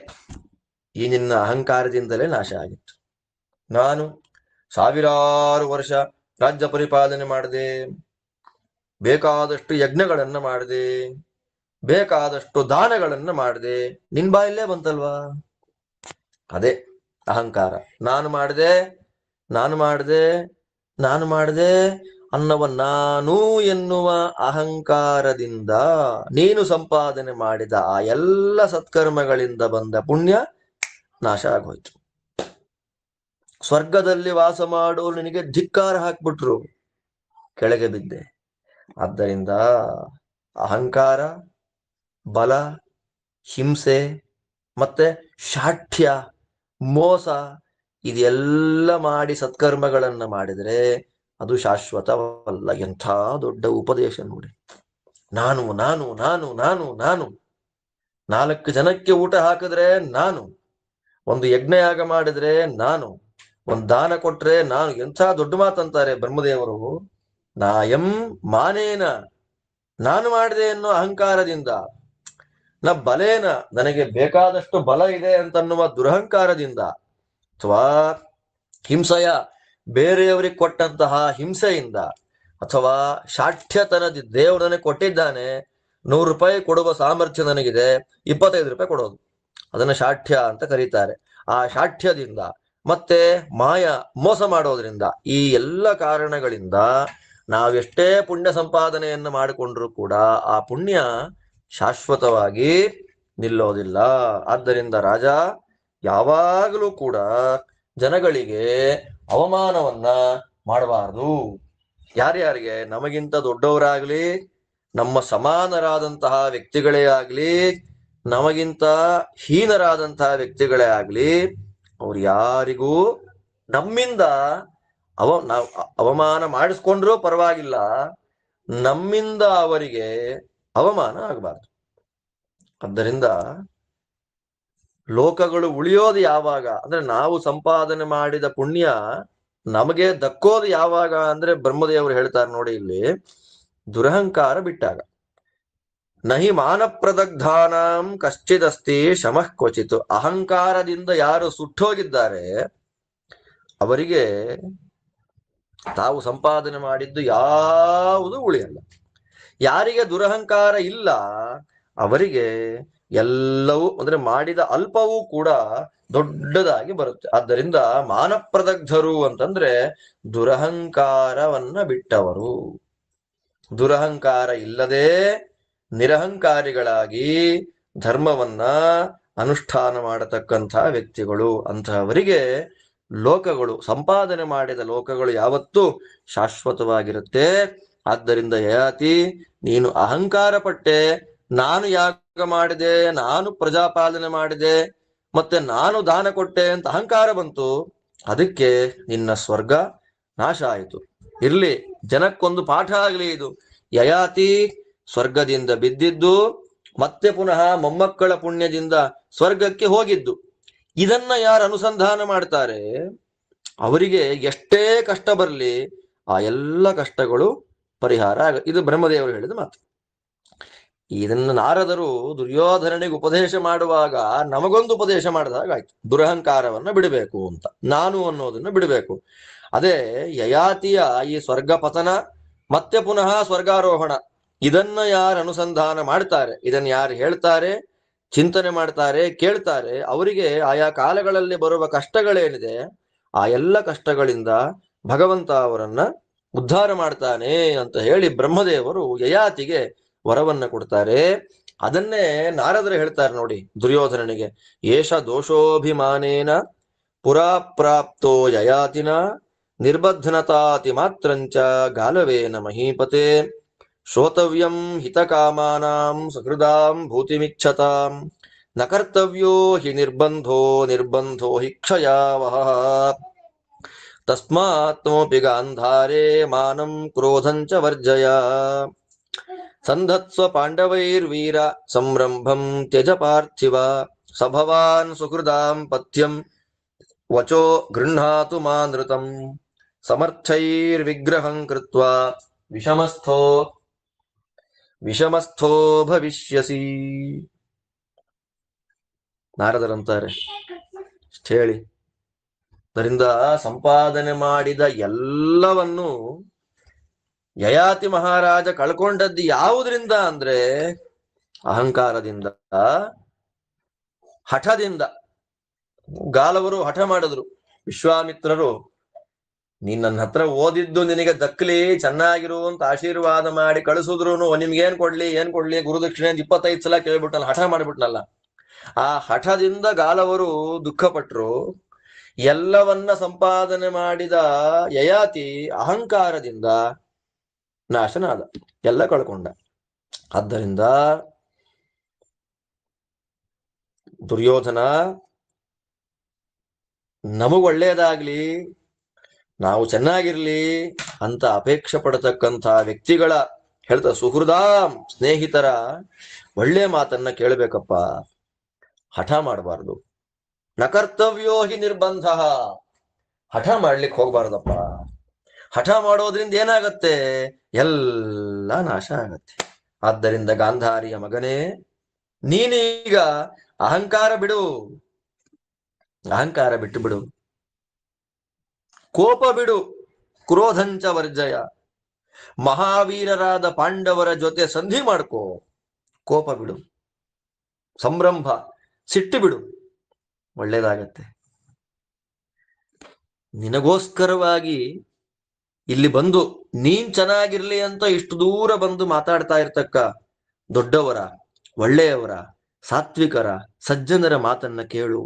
ಈ ನಿನ್ನ ಅಹಂಕಾರದಿಂದಲೇ ನಾಶ ಆಗಿತ್ತು. ನಾನು ಸಾವಿರಾರು ವರ್ಷ ರಾಜ್ಯ ಪರಿಪಾಲನೆ ಮಾಡಿದೆ, ಬೇಕಾದಷ್ಟು ಯಜ್ಞಗಳನ್ನ ಮಾಡಿದೆ, ಬೇಕಾದಷ್ಟು ದಾನಗಳನ್ನ ಮಾಡಿದೆ, ನಿನ್ ಬಾಯಲ್ಲೇ ಬಂತಲ್ವಾ? ಅದೇ ಅಹಂಕಾರ. ನಾನು ಮಾಡಿದೆ, ನಾನು ಮಾಡಿದೆ, ನಾನು ಮಾಡಿದೆ ಅನ್ನುವ ನಾನು ಎನ್ನುವ ಅಹಂಕಾರದಿಂದ ನೀನು ಸಂಪಾದನೆ ಮಾಡಿದ ಆ ಎಲ್ಲ ಸತ್ಕರ್ಮಗಳಿಂದ ಬಂದ ಪುಣ್ಯ ನಾಶ ಆಗೋಯ್ತು. ಸ್ವರ್ಗದಲ್ಲಿ ವಾಸ ಮಾಡೋರು ನಿನಗೆ ಧಿಕ್ಕಾರ ಹಾಕ್ಬಿಟ್ರು, ಕೆಳಗೆ ಬಿದ್ದೆ. ಆದ್ದರಿಂದ ಅಹಂಕಾರ, ಬಲ, ಹಿಂಸೆ ಮತ್ತೆ ಶಾಠ್ಯ, ಮೋಸ ಇದೆಲ್ಲ ಮಾಡಿ ಸತ್ಕರ್ಮಗಳನ್ನ ಮಾಡಿದ್ರೆ ಅದು ಶಾಶ್ವತವಲ್ಲ. ಎಂಥ ದೊಡ್ಡ ಉಪದೇಶ ನೋಡಿ. ನಾನು ನಾನು ನಾನು ನಾನು ನಾನು 4 ಜನಕ್ಕೆ ಊಟ ಹಾಕಿದ್ರೆ ನಾನು, ಒಂದು ಯಜ್ಞಯಾಗ ಮಾಡಿದ್ರೆ ನಾನು, ಒಂದು ದಾನ ಕೊಟ್ರೆ ನಾನು. ಎಂಥ ದೊಡ್ಡ ಮಾತಂತಾರೆ ಬ್ರಹ್ಮದೇವರು. ನಾಯಂ ಮಾನೇನ, ನಾನು ಮಾಡಿದೆ ಅನ್ನೋ ಅಹಂಕಾರದಿಂದ, ನ ಬಲೇನ, ನನಗೆ ಬೇಕಾದಷ್ಟು ಬಲ ಇದೆ ಅಂತನ್ನುವ ದುರಹಂಕಾರದಿಂದ, ಅಥವಾ ಹಿಂಸೆಯ, ಬೇರೆಯವರಿಗೆ ಕೊಟ್ಟಂತಹ ಹಿಂಸೆಯಿಂದ, ಅಥವಾ ಶಾಠ್ಯತನದ, ದೇವರು ನನಗೆ ಕೊಟ್ಟಿದ್ದಾನೆ, 100 ರೂಪಾಯಿ ಕೊಡುವ ಸಾಮರ್ಥ್ಯ ನನಗಿದೆ, 25 ರೂಪಾಯಿ ಕೊಡೋದು, ಅದನ್ನ ಶಾಠ್ಯ ಅಂತ ಕರೀತಾರೆ. ಆ ಶಾಠ್ಯದಿಂದ ಮತ್ತೆ ಮಾಯ, ಮೋಸ ಮಾಡೋದ್ರಿಂದ, ಈ ಎಲ್ಲ ಕಾರಣಗಳಿಂದ ನಾವೆಷ್ಟೇ ಪುಣ್ಯ ಸಂಪಾದನೆಯನ್ನು ಮಾಡಿಕೊಂಡ್ರೂ ಕೂಡ ಆ ಪುಣ್ಯ ಶಾಶ್ವತವಾಗಿ ನಿಲ್ಲೋದಿಲ್ಲ. ಆದ್ದರಿಂದ ರಾಜ ಯಾವಾಗಲೂ ಕೂಡ ಜನಗಳಿಗೆ ಅವಮಾನವನ್ನ ಮಾಡಬಾರದು. ಯಾರ್ಯಾರಿಗೆ? ನಮಗಿಂತ ದೊಡ್ಡವರಾಗ್ಲಿ, ನಮ್ಮ ಸಮಾನರಾದಂತಹ ವ್ಯಕ್ತಿಗಳೇ ಆಗ್ಲಿ, ನಮಗಿಂತ ಹೀನರಾದಂತಹ ವ್ಯಕ್ತಿಗಳೇ ಆಗ್ಲಿ, ಅವ್ರು ಯಾರಿಗೂ ನಮ್ಮಿಂದ ನಾವು ಅವಮಾನ ಮಾಡಿಸ್ಕೊಂಡ್ರೂ ಪರವಾಗಿಲ್ಲ, ನಮ್ಮಿಂದ ಅವರಿಗೆ ಅವಮಾನ ಆಗಬಾರ್ದು. ಆದ್ದರಿಂದ ಲೋಕಗಳು ಉಳಿಯೋದು ಯಾವಾಗ ಅಂದ್ರೆ, ನಾವು ಸಂಪಾದನೆ ಮಾಡಿದ ಪುಣ್ಯ ನಮಗೆ ದಕ್ಕೋದು ಯಾವಾಗ ಅಂದ್ರೆ, ಬ್ರಹ್ಮದೇವರು ಹೇಳ್ತಾರೆ ನೋಡಿ ಇಲ್ಲಿ, ದುರಹಂಕಾರ ಬಿಟ್ಟಾಗ. ನಹಿ ಮಾನಪ್ರದಗ್ಧಾನಾಂ ಕಶ್ಚಿದಸ್ತಿ ಶಮಃ ಕ್ವಚಿತ್. ಅಹಂಕಾರದಿಂದ ಯಾರು ಸುಟ್ಟೋಗಿದ್ದಾರೆ ಅವರಿಗೆ ತಾವು ಸಂಪಾದನೆ ಮಾಡಿದ್ದು ಯಾವುದು ಉಳಿಯಲ್ಲ. ಯಾರಿಗೆ ದುರಹಂಕಾರ ಇಲ್ಲ ಅವರಿಗೆ ಎಲ್ಲವೂ ಅಂದ್ರೆ ಮಾಡಿದ ಅಲ್ಪವೂ ಕೂಡ ದೊಡ್ಡದಾಗಿ ಬರುತ್ತೆ. ಆದ್ದರಿಂದ ಮಾನಪ್ರದಗ್ಧರು ಅಂತಂದ್ರೆ ದುರಹಂಕಾರವನ್ನ ಬಿಟ್ಟವರು, ದುರಹಂಕಾರ ಇಲ್ಲದೆ ನಿರಹಂಕಾರಿಗಳಾಗಿ ಧರ್ಮವನ್ನ ಅನುಷ್ಠಾನ ಮಾಡತಕ್ಕಂಥ ವ್ಯಕ್ತಿಗಳು. ಅಂತಹವರಿಗೆ ಲೋಕಗಳು, ಸಂಪಾದನೆ ಮಾಡಿದ ಲೋಕಗಳು ಯಾವತ್ತೂ ಶಾಶ್ವತವಾಗಿರುತ್ತೆ. ಆದ್ದರಿಂದ ಯಯಾತಿ, ನೀನು ಅಹಂಕಾರ ಪಟ್ಟೆ, ನಾನು ಯಾಗ ಮಾಡಿದೆ, ನಾನು ಪ್ರಜಾಪಾಲನೆ ಮಾಡಿದೆ, ಮತ್ತೆ ನಾನು ದಾನ ಕೊಟ್ಟೆ ಅಂತ ಅಹಂಕಾರ ಬಂತು, ಅದಕ್ಕೆ ನಿನ್ನ ಸ್ವರ್ಗ ನಾಶ ಆಯಿತು. ಇರ್ಲಿ, ಜನಕ್ಕೊಂದು ಪಾಠ ಆಗ್ಲಿ ಇದು. ಯಯಾತಿ ಸ್ವರ್ಗದಿಂದ ಬಿದ್ದಿದ್ದು, ಮತ್ತೆ ಪುನಃ ಮೊಮ್ಮಕ್ಕಳ ಪುಣ್ಯದಿಂದ ಸ್ವರ್ಗಕ್ಕೆ ಹೋಗಿದ್ದು. ಇದನ್ನ ಯಾರು ಅನುಸಂಧಾನ ಮಾಡ್ತಾರೆ ಅವರಿಗೆ ಎಷ್ಟೇ ಕಷ್ಟ ಬರಲಿ ಆ ಎಲ್ಲ ಕಷ್ಟಗಳು ಪರಿಹಾರ ಇದು ಬ್ರಹ್ಮದೇವರು ಹೇಳಿದ ಮಾತು. ಇದನ್ನು ನಾರದರು ದುರ್ಯೋಧನನಿಗೆ ಉಪದೇಶ ಮಾಡುವಾಗ ನಮಗೊಂದು ಉಪದೇಶ ಮಾಡಿದಾಗ ಆಯ್ತು. ದುರಹಂಕಾರವನ್ನ ಬಿಡಬೇಕು ಅಂತ, ನಾನು ಅನ್ನೋದನ್ನ ಬಿಡಬೇಕು. ಅದೇ ಯಯಾತಿಯ ಈ ಸ್ವರ್ಗ ಪತನ ಮತ್ತೆ ಪುನಃ ಸ್ವರ್ಗಾರೋಹಣ, ಇದನ್ನ ಯಾರು ಅನುಸಂಧಾನ ಮಾಡ್ತಾರೆ, ಇದನ್ನ ಯಾರು ಹೇಳ್ತಾರೆ, ಚಿಂತನೆ ಮಾಡ್ತಾರೆ, ಕೇಳ್ತಾರೆ, ಅವರಿಗೆ ಆಯಾ ಕಾಲಗಳಲ್ಲಿ ಬರುವ ಕಷ್ಟಗಳೇನಿದೆ ಆ ಎಲ್ಲ ಕಷ್ಟಗಳಿಂದ ಭಗವಂತ ಅವರನ್ನ ಉದ್ಧಾರ ಮಾಡ್ತಾನೆ ಅಂತ ಹೇಳಿ ಬ್ರಹ್ಮದೇವರು ಯಯಾತಿಗೆ ವರವನ್ನ ಕೊಡ್ತಾರೆ. ಅದನ್ನೇ ನಾರದರು ಹೇಳ್ತಾರೆ ನೋಡಿ ದುರ್ಯೋಧನನಿಗೆ, ಏಷ ದೋಷೋಭಿಮಾನೇನ ಪುರಾಪ್ರಾಪ್ತೋ ಯಯಾತಿನ ನಿರ್ಬಧ್ನತಾತಿ ಮಾತ್ರಂಚ ಗಾಲವೇನ ಮಹೀಪತೆ ಶ್ರೋತವ್ಯಂ ಹಿತಕಾಮಾನಾಂ ಸಹೃದಾಂ ಭೂತಿಮಿಚ್ಛತಾಂ ನ ಕರ್ತವ್ಯೋ ಹಿ ನಿರ್ಬಂಧೋ ನಿರ್ಬಂಧೋ ಹಿ ಕ್ಷಯಾವಹ ತಸ್ಮಾತ್ಮೋಪಿ ಗಾಂಧಾರೇ ಮಾನಂ ಕ್ರೋಧಂಚ ವರ್ಜಯ ಸಂಧತ್ಸ್ವ ಪಾಂಡವೈರ್ವೀರ ಸಂರಂಭಂ ತ್ಯಜ ಪಾರ್ಥಿವ ಸಭವಾನ್ ಸುಹೃದಾಂ ಪಥ್ಯಂ ವಚೋ ಗೃಹ್ಣಾತು ಮಾನೃತಂ ಸಮರ್ಥೈರ್ವಿಗ್ರಹಂ ಕೃತ್ವಾ ವಿಷಮಸ್ಥೋ ವಿಷಮಸ್ಥೋ ಭವಿಷ್ಯಸಿ. ನಾರದರಂತಾರೆ ಇಷ್ಟು ಹೇಳಿ ಅದರಿಂದ ಸಂಪಾದನೆ ಮಾಡಿದ ಎಲ್ಲವನ್ನು ಯಯಾತಿ ಮಹಾರಾಜ ಕಳ್ಕೊಂಡದ್ದು ಯಾವುದರಿಂದ ಅಂದ್ರೆ ಅಹಂಕಾರದಿಂದ, ಹಠದಿಂದ. ಗಾಲವರು ಹಠ ಮಾಡಿದ್ರು. ವಿಶ್ವಾಮಿತ್ರರು, ನೀನ್ ನನ್ನ ಹತ್ರ ಓದಿದ್ದು ನಿನಗೆ ದಕ್ಕಲಿ, ಚೆನ್ನಾಗಿರು ಅಂತ ಆಶೀರ್ವಾದ ಮಾಡಿ ಕಳಿಸಿದ್ರು ನಿಮ್ಗೆ ಏನ್ ಕೊಡ್ಲಿ ಗುರುದಕ್ಷಿಣೆ 25 ಸಲ ಕೇಳ್ಬಿಟ್ಟಲ್ಲ, ಹಠ ಮಾಡಿಬಿಟ್ನಲ್ಲ. ಆ ಹಠದಿಂದ ಗಾಲವರು ದುಃಖಪಟ್ರು. ಎಲ್ಲವನ್ನ ಸಂಪಾದನೆ ಮಾಡಿದ ಯಯಾತಿ ಅಹಂಕಾರದಿಂದ ನಾಶನಾದ, ಎಲ್ಲ ಕಳ್ಕೊಂಡ. ಆದ್ದರಿಂದ ದುರ್ಯೋಧನ, ನಮಗೊಳ್ಳೇದಾಗ್ಲಿ, ನಾವು ಚೆನ್ನಾಗಿರ್ಲಿ ಅಂತ ಅಪೇಕ್ಷೆ ಪಡತಕ್ಕಂಥ ವ್ಯಕ್ತಿಗಳ ಹೇಳ್ತ ಸುಹೃದಾಂ ಸ್ನೇಹಿತರ ಒಳ್ಳೆ ಮಾತನ್ನ ಕೇಳಬೇಕಪ್ಪ, ಹಠ ಮಾಡಬಾರ್ದು. ನ ಕರ್ತವ್ಯೋ ಹಿ ನಿರ್ಬಂಧ, ಹಠ ಮಾಡ್ಲಿಕ್ಕೆ ಹೋಗ್ಬಾರ್ದಪ್ಪ. ಹಠ ಮಾಡೋದ್ರಿಂದ ಏನಾಗತ್ತೆ? ಎಲ್ಲ ನಾಶ ಆಗತ್ತೆ. ಆದ್ದರಿಂದ ಗಾಂಧಾರಿಯ ಮಗನೇ, ನೀನೀಗ ಅಹಂಕಾರ ಬಿಡು, ಅಹಂಕಾರ ಬಿಟ್ಟು ಬಿಡು, ಕೋಪ ಬಿಡು, ಕ್ರೋಧಂಚ ವರ್ಜಯ. ಮಹಾವೀರರಾದ ಪಾಂಡವರ ಜೊತೆ ಸಂಧಿ ಮಾಡ್ಕೋ, ಕೋಪ ಬಿಡು, ಸಂಭ್ರಮ, ಸಿಟ್ಟು ಬಿಡು, ಒಳ್ಳೇದಾಗತ್ತೆ. ನಿನಗೋಸ್ಕರವಾಗಿ ಇಲ್ಲಿ ಬಂದು ನೀನ್ ಚೆನ್ನಾಗಿರ್ಲಿ ಅಂತ ಇಷ್ಟು ದೂರ ಬಂದು ಮಾತಾಡ್ತಾ ಇರ್ತಕ್ಕ ದೊಡ್ಡವರ, ಒಳ್ಳೆಯವರ, ಸಾತ್ವಿಕರ, ಸಜ್ಜನರ ಮಾತನ್ನ ಕೇಳು.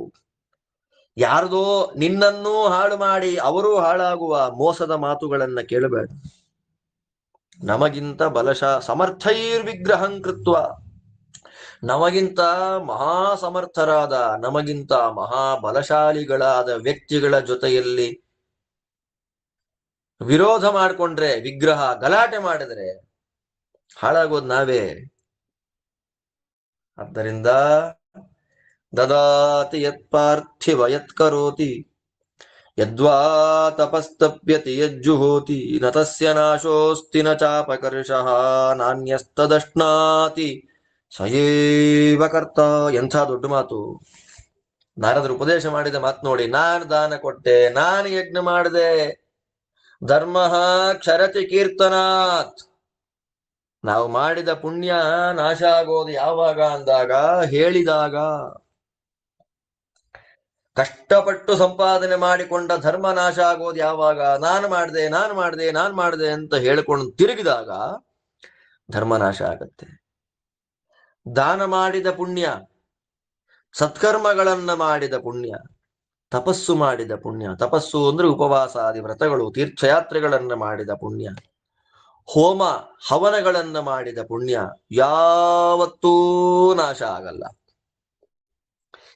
ಯಾರ್ದೋ ನಿನ್ನನ್ನೂ ಹಾಳು ಮಾಡಿ ಅವರೂ ಹಾಳಾಗುವ ಮೋಸದ ಮಾತುಗಳನ್ನ ಕೇಳಬೇಡ. ನಮಗಿಂತ ಸಮರ್ಥೈರ್ವಿಗ್ರಹಂ ಕೃತ್ವ, ನಮಗಿಂತ ಮಹಾಸಮರ್ಥರಾದ, ನಮಗಿಂತ ಮಹಾಬಲಶಾಲಿಗಳಾದ ವ್ಯಕ್ತಿಗಳ ಜೊತೆಯಲ್ಲಿ ವಿರೋಧ ಮಾಡಿಕೊಂಡ್ರೆ, ವಿಗ್ರಹ ಗಲಾಟೆ ಮಾಡಿದ್ರೆ ಹಾಳಾಗೋದು ನಾವೇ. ಆದ್ದರಿಂದ ದದಾತಿ ಯತ್ ಪಾರ್ಥಿವ ಯತ್ ಕರೋತಿ ಯದ್ವಾ ತಪಸ್ತಪ್ಯತಿ ಯಜ್ಜುಹೋತಿ ನ ತಸ್ಯ ನಾಶೋಸ್ತಿ ನ ಚಾಪಕರ್ಷಃ ನಾನ್ಯಸ್ತದಶ್ನಾತಿ ಸಯೇವ ಕರ್ತ. ಎಂಥ ದೊಡ್ಡ ಮಾತು! ನಾರದರು ಉಪದೇಶ ಮಾಡಿದ ಮಾತು ನೋಡಿ. ನಾನು ದಾನ ಕೊಟ್ಟೆ, ನಾನು ಯಜ್ಞ ಮಾಡಿದೆ, ಧರ್ಮ ಕ್ಷರತಿ ಕೀರ್ತನಾತ್. ನಾವು ಮಾಡಿದ ಪುಣ್ಯ ನಾಶ ಆಗೋದು ಯಾವಾಗ ಅಂದಾಗ, ಹೇಳಿದಾಗ. ಕಷ್ಟಪಟ್ಟು ಸಂಪಾದನೆ ಮಾಡಿಕೊಂಡ ಧರ್ಮ ನಾಶ ಆಗೋದು ಯಾವಾಗ? ನಾನು ಮಾಡಿದೆ ಅಂತ ಹೇಳಿಕೊಂಡು ತಿರುಗಿದಾಗ ಧರ್ಮ ನಾಶ ಆಗತ್ತೆ. ದಾನ ಮಾಡಿದ ಪುಣ್ಯ, ಸತ್ಕರ್ಮಗಳನ್ನ ಮಾಡಿದ ಪುಣ್ಯ, ತಪಸ್ಸು ಮಾಡಿದ ಪುಣ್ಯ, ತಪಸ್ಸು ಅಂದ್ರೆ ಉಪವಾಸಾದಿ ವ್ರತಗಳು, ತೀರ್ಥಯಾತ್ರೆಗಳನ್ನ ಮಾಡಿದ ಪುಣ್ಯ, ಹೋಮ ಹವನಗಳನ್ನ ಮಾಡಿದ ಪುಣ್ಯ ಯಾವತ್ತೂ ನಾಶ ಆಗಲ್ಲ.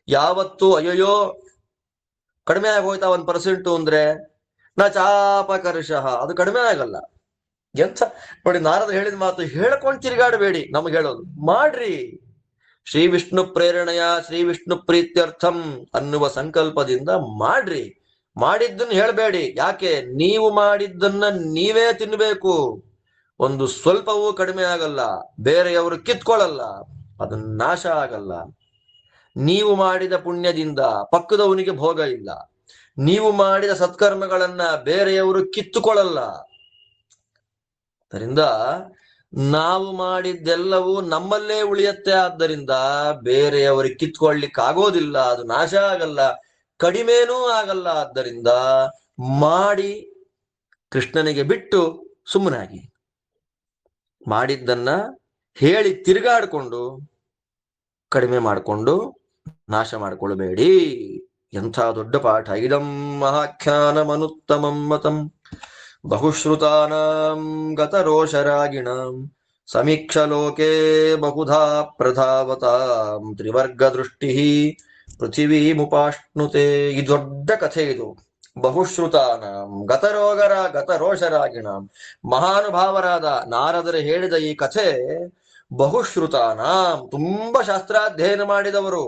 ಯಾವತ್ತೂ ಅಯ್ಯಯ್ಯೋ ಕಡಿಮೆ ಆಗೋಯ್ತಾ 1% ಅಂದ್ರೆ ನ ಚಾಪಕರ್ಷಃ, ಅದು ಕಡಿಮೆ ಆಗಲ್ಲ. ಎಂಥ ನೋಡಿ, ನಾರದ ಹೇಳಿದ ಮಾತು ಹೇಳ್ಕೊಂಡು ತಿರುಗಾಡಬೇಡಿ. ನಮ್ಗೆ ಹೇಳೋದು ಮಾಡ್ರಿ, ಶ್ರೀ ವಿಷ್ಣು ಪ್ರೇರಣೆಯ ಶ್ರೀ ವಿಷ್ಣು ಪ್ರೀತ್ಯರ್ಥಂ ಅನ್ನುವ ಸಂಕಲ್ಪದಿಂದ ಮಾಡ್ರಿ. ಮಾಡಿದ್ದನ್ನು ಹೇಳ್ಬೇಡಿ. ಯಾಕೆ? ನೀವು ಮಾಡಿದ್ದನ್ನ ನೀವೇ ತಿನ್ಬೇಕು. ಒಂದು ಸ್ವಲ್ಪವೂ ಕಡಿಮೆ ಆಗಲ್ಲ, ಬೇರೆಯವರು ಕಿತ್ಕೊಳ್ಳಲ್ಲ, ಅದನ್ನ ನಾಶ ಆಗಲ್ಲ. ನೀವು ಮಾಡಿದ ಪುಣ್ಯದಿಂದ ಪಕ್ಕದವನಿಗೆ ಭೋಗ ಇಲ್ಲ. ನೀವು ಮಾಡಿದ ಸತ್ಕರ್ಮಗಳನ್ನ ಬೇರೆಯವರು ಕಿತ್ತುಕೊಳ್ಳಲ್ಲ. ಅದರಿಂದ ನಾವು ಮಾಡಿದ್ದೆಲ್ಲವೂ ನಮ್ಮಲ್ಲೇ ಉಳಿಯತ್ತೆ. ಆದ್ದರಿಂದ ಬೇರೆಯವರಿಗೆ ಕಿತ್ಕೊಳ್ಳಿಕ್ಕಾಗೋದಿಲ್ಲ, ಅದು ನಾಶ ಆಗಲ್ಲ, ಕಡಿಮೆನೂ ಆಗಲ್ಲ. ಆದ್ದರಿಂದ ಮಾಡಿ ಕೃಷ್ಣನಿಗೆ ಬಿಟ್ಟು ಸುಮ್ಮನಾಗಿ, ಮಾಡಿದ್ದನ್ನ ಹೇಳಿ ತಿರುಗಾಡಿಕೊಂಡು ಕಡಿಮೆ ಮಾಡಿಕೊಂಡು ನಾಶ ಮಾಡಿಕೊಳ್ಬೇಡಿ. ಎಂಥ ದೊಡ್ಡ ಪಾಠ! ಇದಂ ಮಹಾಖ್ಯಾನಮನುತ್ತಮಂ ಮತಂ ಬಹುಶ್ರುತಾನಾಂ ಗತರೋಷರಾಗಿಣಾಂ ಸಮೀಕ್ಷಲೋಕೆ ಬಹುಧಾ ಪ್ರಧಾವತಾಂ ತ್ರಿವರ್ಗ ದೃಷ್ಟಿ ಪೃಥಿವೀಮುಪಾಶ್ನುತೆ. ಈ ದೊಡ್ಡ ಕಥೆ ಇದು. ಬಹುಶ್ರುತಾನಾಂ ಗತರೋಷರಾಗಿಣಾಂ. ಮಹಾನುಭಾವರಾದ ನಾರದರು ಹೇಳಿದ ಈ ಕಥೆ ಬಹುಶ್ರುತಾನಾಂ, ತುಂಬಾ ಶಾಸ್ತ್ರಾಧ್ಯಯನ ಮಾಡಿದವರು,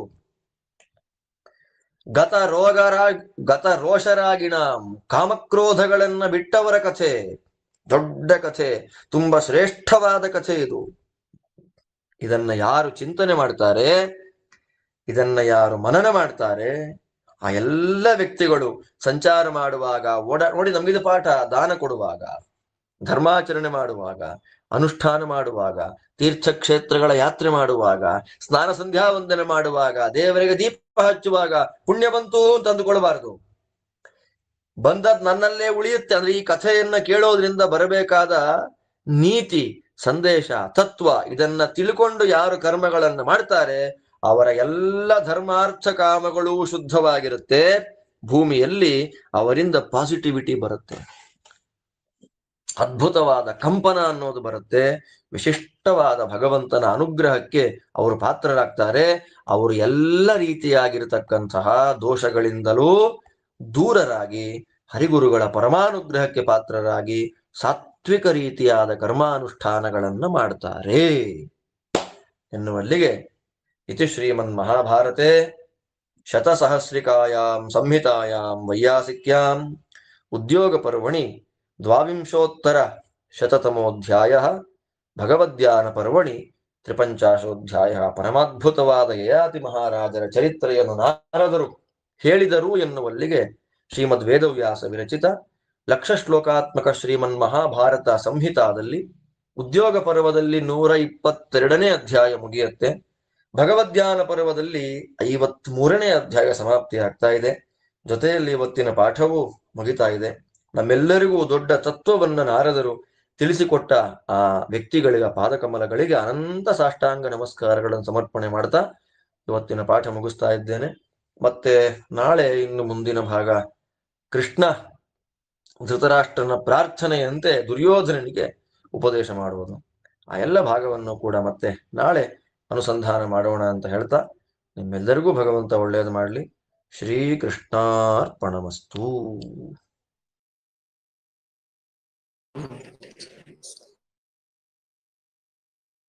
ಗತರೋಷರಾಗಿಣಾಂ, ಕಾಮಕ್ರೋಧಗಳನ್ನ ಬಿಟ್ಟವರ ಕಥೆ, ದೊಡ್ಡ ಕಥೆ, ತುಂಬಾ ಶ್ರೇಷ್ಠವಾದ ಕಥೆ ಇದು. ಇದನ್ನ ಯಾರು ಚಿಂತನೆ ಮಾಡ್ತಾರೆ, ಇದನ್ನ ಯಾರು ಮನನ ಮಾಡ್ತಾರೆ, ಆ ಎಲ್ಲ ವ್ಯಕ್ತಿಗಳು ಸಂಚಾರ ಮಾಡುವಾಗ ನೋಡಿ, ನಮಗಿದು ಪಾಠ. ದಾನ ಕೊಡುವಾಗ, ಧರ್ಮಾಚರಣೆ ಮಾಡುವಾಗ, ಅನುಷ್ಠಾನ ಮಾಡುವಾಗ, ತೀರ್ಥಕ್ಷೇತ್ರಗಳ ಯಾತ್ರೆ ಮಾಡುವಾಗ, ಸ್ನಾನ ಸಂಧ್ಯಾ ವಂದನೆ ಮಾಡುವಾಗ, ದೇವರಿಗೆ ದೀಪ ಹಚ್ಚುವಾಗ ಪುಣ್ಯ ಬಂತು ಅಂತ ಅಂದುಕೊಳ್ಬಾರದು. ಬಂದದ್ ನನ್ನಲ್ಲೇ ಉಳಿಯುತ್ತೆ. ಅಂದ್ರೆ ಈ ಕಥೆಯನ್ನ ಕೇಳೋದ್ರಿಂದ ಬರಬೇಕಾದ ನೀತಿ, ಸಂದೇಶ, ತತ್ವ, ಇದನ್ನ ತಿಳ್ಕೊಂಡು ಯಾರು ಕರ್ಮಗಳನ್ನ ಮಾಡ್ತಾರೆ ಅವರ ಎಲ್ಲ ಧರ್ಮಾರ್ಥ ಕಾಮಗಳು ಶುದ್ಧವಾಗಿರುತ್ತೆ. ಭೂಮಿಯಲ್ಲಿ ಅವರಿಂದ ಪಾಸಿಟಿವಿಟಿ ಬರುತ್ತೆ, ಅದ್ಭುತವಾದ ಕಂಪನ ಅನ್ನೋದು ಬರುತ್ತೆ. ವಿಶಿಷ್ಟವಾದ ಭಗವಂತನ ಅನುಗ್ರಹಕ್ಕೆ ಅವರು ಪಾತ್ರರಾಗ್ತಾರೆ. ಅವರು ಎಲ್ಲ ರೀತಿಯಾಗಿರತಕ್ಕಂತಹ ದೋಷಗಳಿಂದಲೂ ದೂರರಾಗಿ ಹರಿಗುರುಗಳ ಪರಮಾನುಗ್ರಹಕ್ಕೆ ಪಾತ್ರರಾಗಿ ಸಾತ್ವಿಕ ರೀತಿಯಾದ ಕರ್ಮಾನುಷ್ಠಾನಗಳನ್ನ ಮಾಡ್ತಾರೆ ಎನ್ನುವಲ್ಲಿಗೆ ಇತಿ ಶ್ರೀಮನ್ ಮಹಾಭಾರತೆ ಶತಸಹಸ್ರಿಕಾಯಾಂ ಸಂಹಿತಾಯಾಂ ವೈಯಾಸಿಕ್ಯಾಂ ಉದ್ಯೋಗ ಪರ್ವಣಿ ದ್ವಾವಿಂಶೋತ್ತರ ಶತತಮೋಧ್ಯಾಯ ಭಗವದ್ಯಾನ ಪರ್ವಣಿ ತ್ರಿಪಂಚಾಶೋಧ್ಯಾಯ. ಪರಮಾದ್ಭುತವಾದ ಯಯಾತಿ ಮಹಾರಾಜರ ಚರಿತ್ರೆಯನ್ನು ನಾರದರು ಹೇಳಿದರು ಎನ್ನುವಲ್ಲಿಗೆ ಶ್ರೀಮದ್ ವೇದವ್ಯಾಸ ವಿರಚಿತ ಲಕ್ಷ ಶ್ಲೋಕಾತ್ಮಕ ಶ್ರೀಮನ್ ಮಹಾಭಾರತ ಸಂಹಿತಾದಲ್ಲಿ ಉದ್ಯೋಗ ಪರ್ವದಲ್ಲಿ 122ನೇ ಅಧ್ಯಾಯ ಮುಗಿಯುತ್ತೆ. ಭಗವದ್ಯಾನ ಪರ್ವದಲ್ಲಿ 53ನೇ ಅಧ್ಯಾಯ ಸಮಾಪ್ತಿ ಆಗ್ತಾ ಇದೆ. ಜೊತೆಯಲ್ಲಿ ಇವತ್ತಿನ ಪಾಠವೂ ಮುಗಿತಾ ಇದೆ. ನಮ್ಮೆಲ್ಲರಿಗೂ ದೊಡ್ಡ ತತ್ವವನ್ನ ನಾರದರು ತಿಳಿಸಿಕೊಟ್ಟ ಆ ವ್ಯಕ್ತಿಗಳಿಗೆ, ಪಾದಕಮಲಗಳಿಗೆ ಅನಂತ ಸಾಷ್ಟಾಂಗ ನಮಸ್ಕಾರಗಳನ್ನು ಸಮರ್ಪಣೆ ಮಾಡ್ತಾ ಇವತ್ತಿನ ಪಾಠ ಮುಗಿಸ್ತಾ ಇದ್ದೇನೆ. ಮತ್ತೆ ನಾಳೆ ಇನ್ನು ಮುಂದಿನ ಭಾಗ ಕೃಷ್ಣ ಧೃತರಾಷ್ಟ್ರನ ಪ್ರಾರ್ಥನೆಯಂತೆ ದುರ್ಯೋಧನನಿಗೆ ಉಪದೇಶ ಮಾಡುವುದು, ಆ ಎಲ್ಲ ಭಾಗವನ್ನು ಕೂಡ ಮತ್ತೆ ನಾಳೆ ಅನುಸಂಧಾನ ಮಾಡೋಣ ಅಂತ ಹೇಳ್ತಾ ನಿಮ್ಮೆಲ್ಲರಿಗೂ ಭಗವಂತ ಒಳ್ಳೆಯದು ಮಾಡಲಿ. ಶ್ರೀಕೃಷ್ಣಾರ್ಪಣಮಸ್ತು.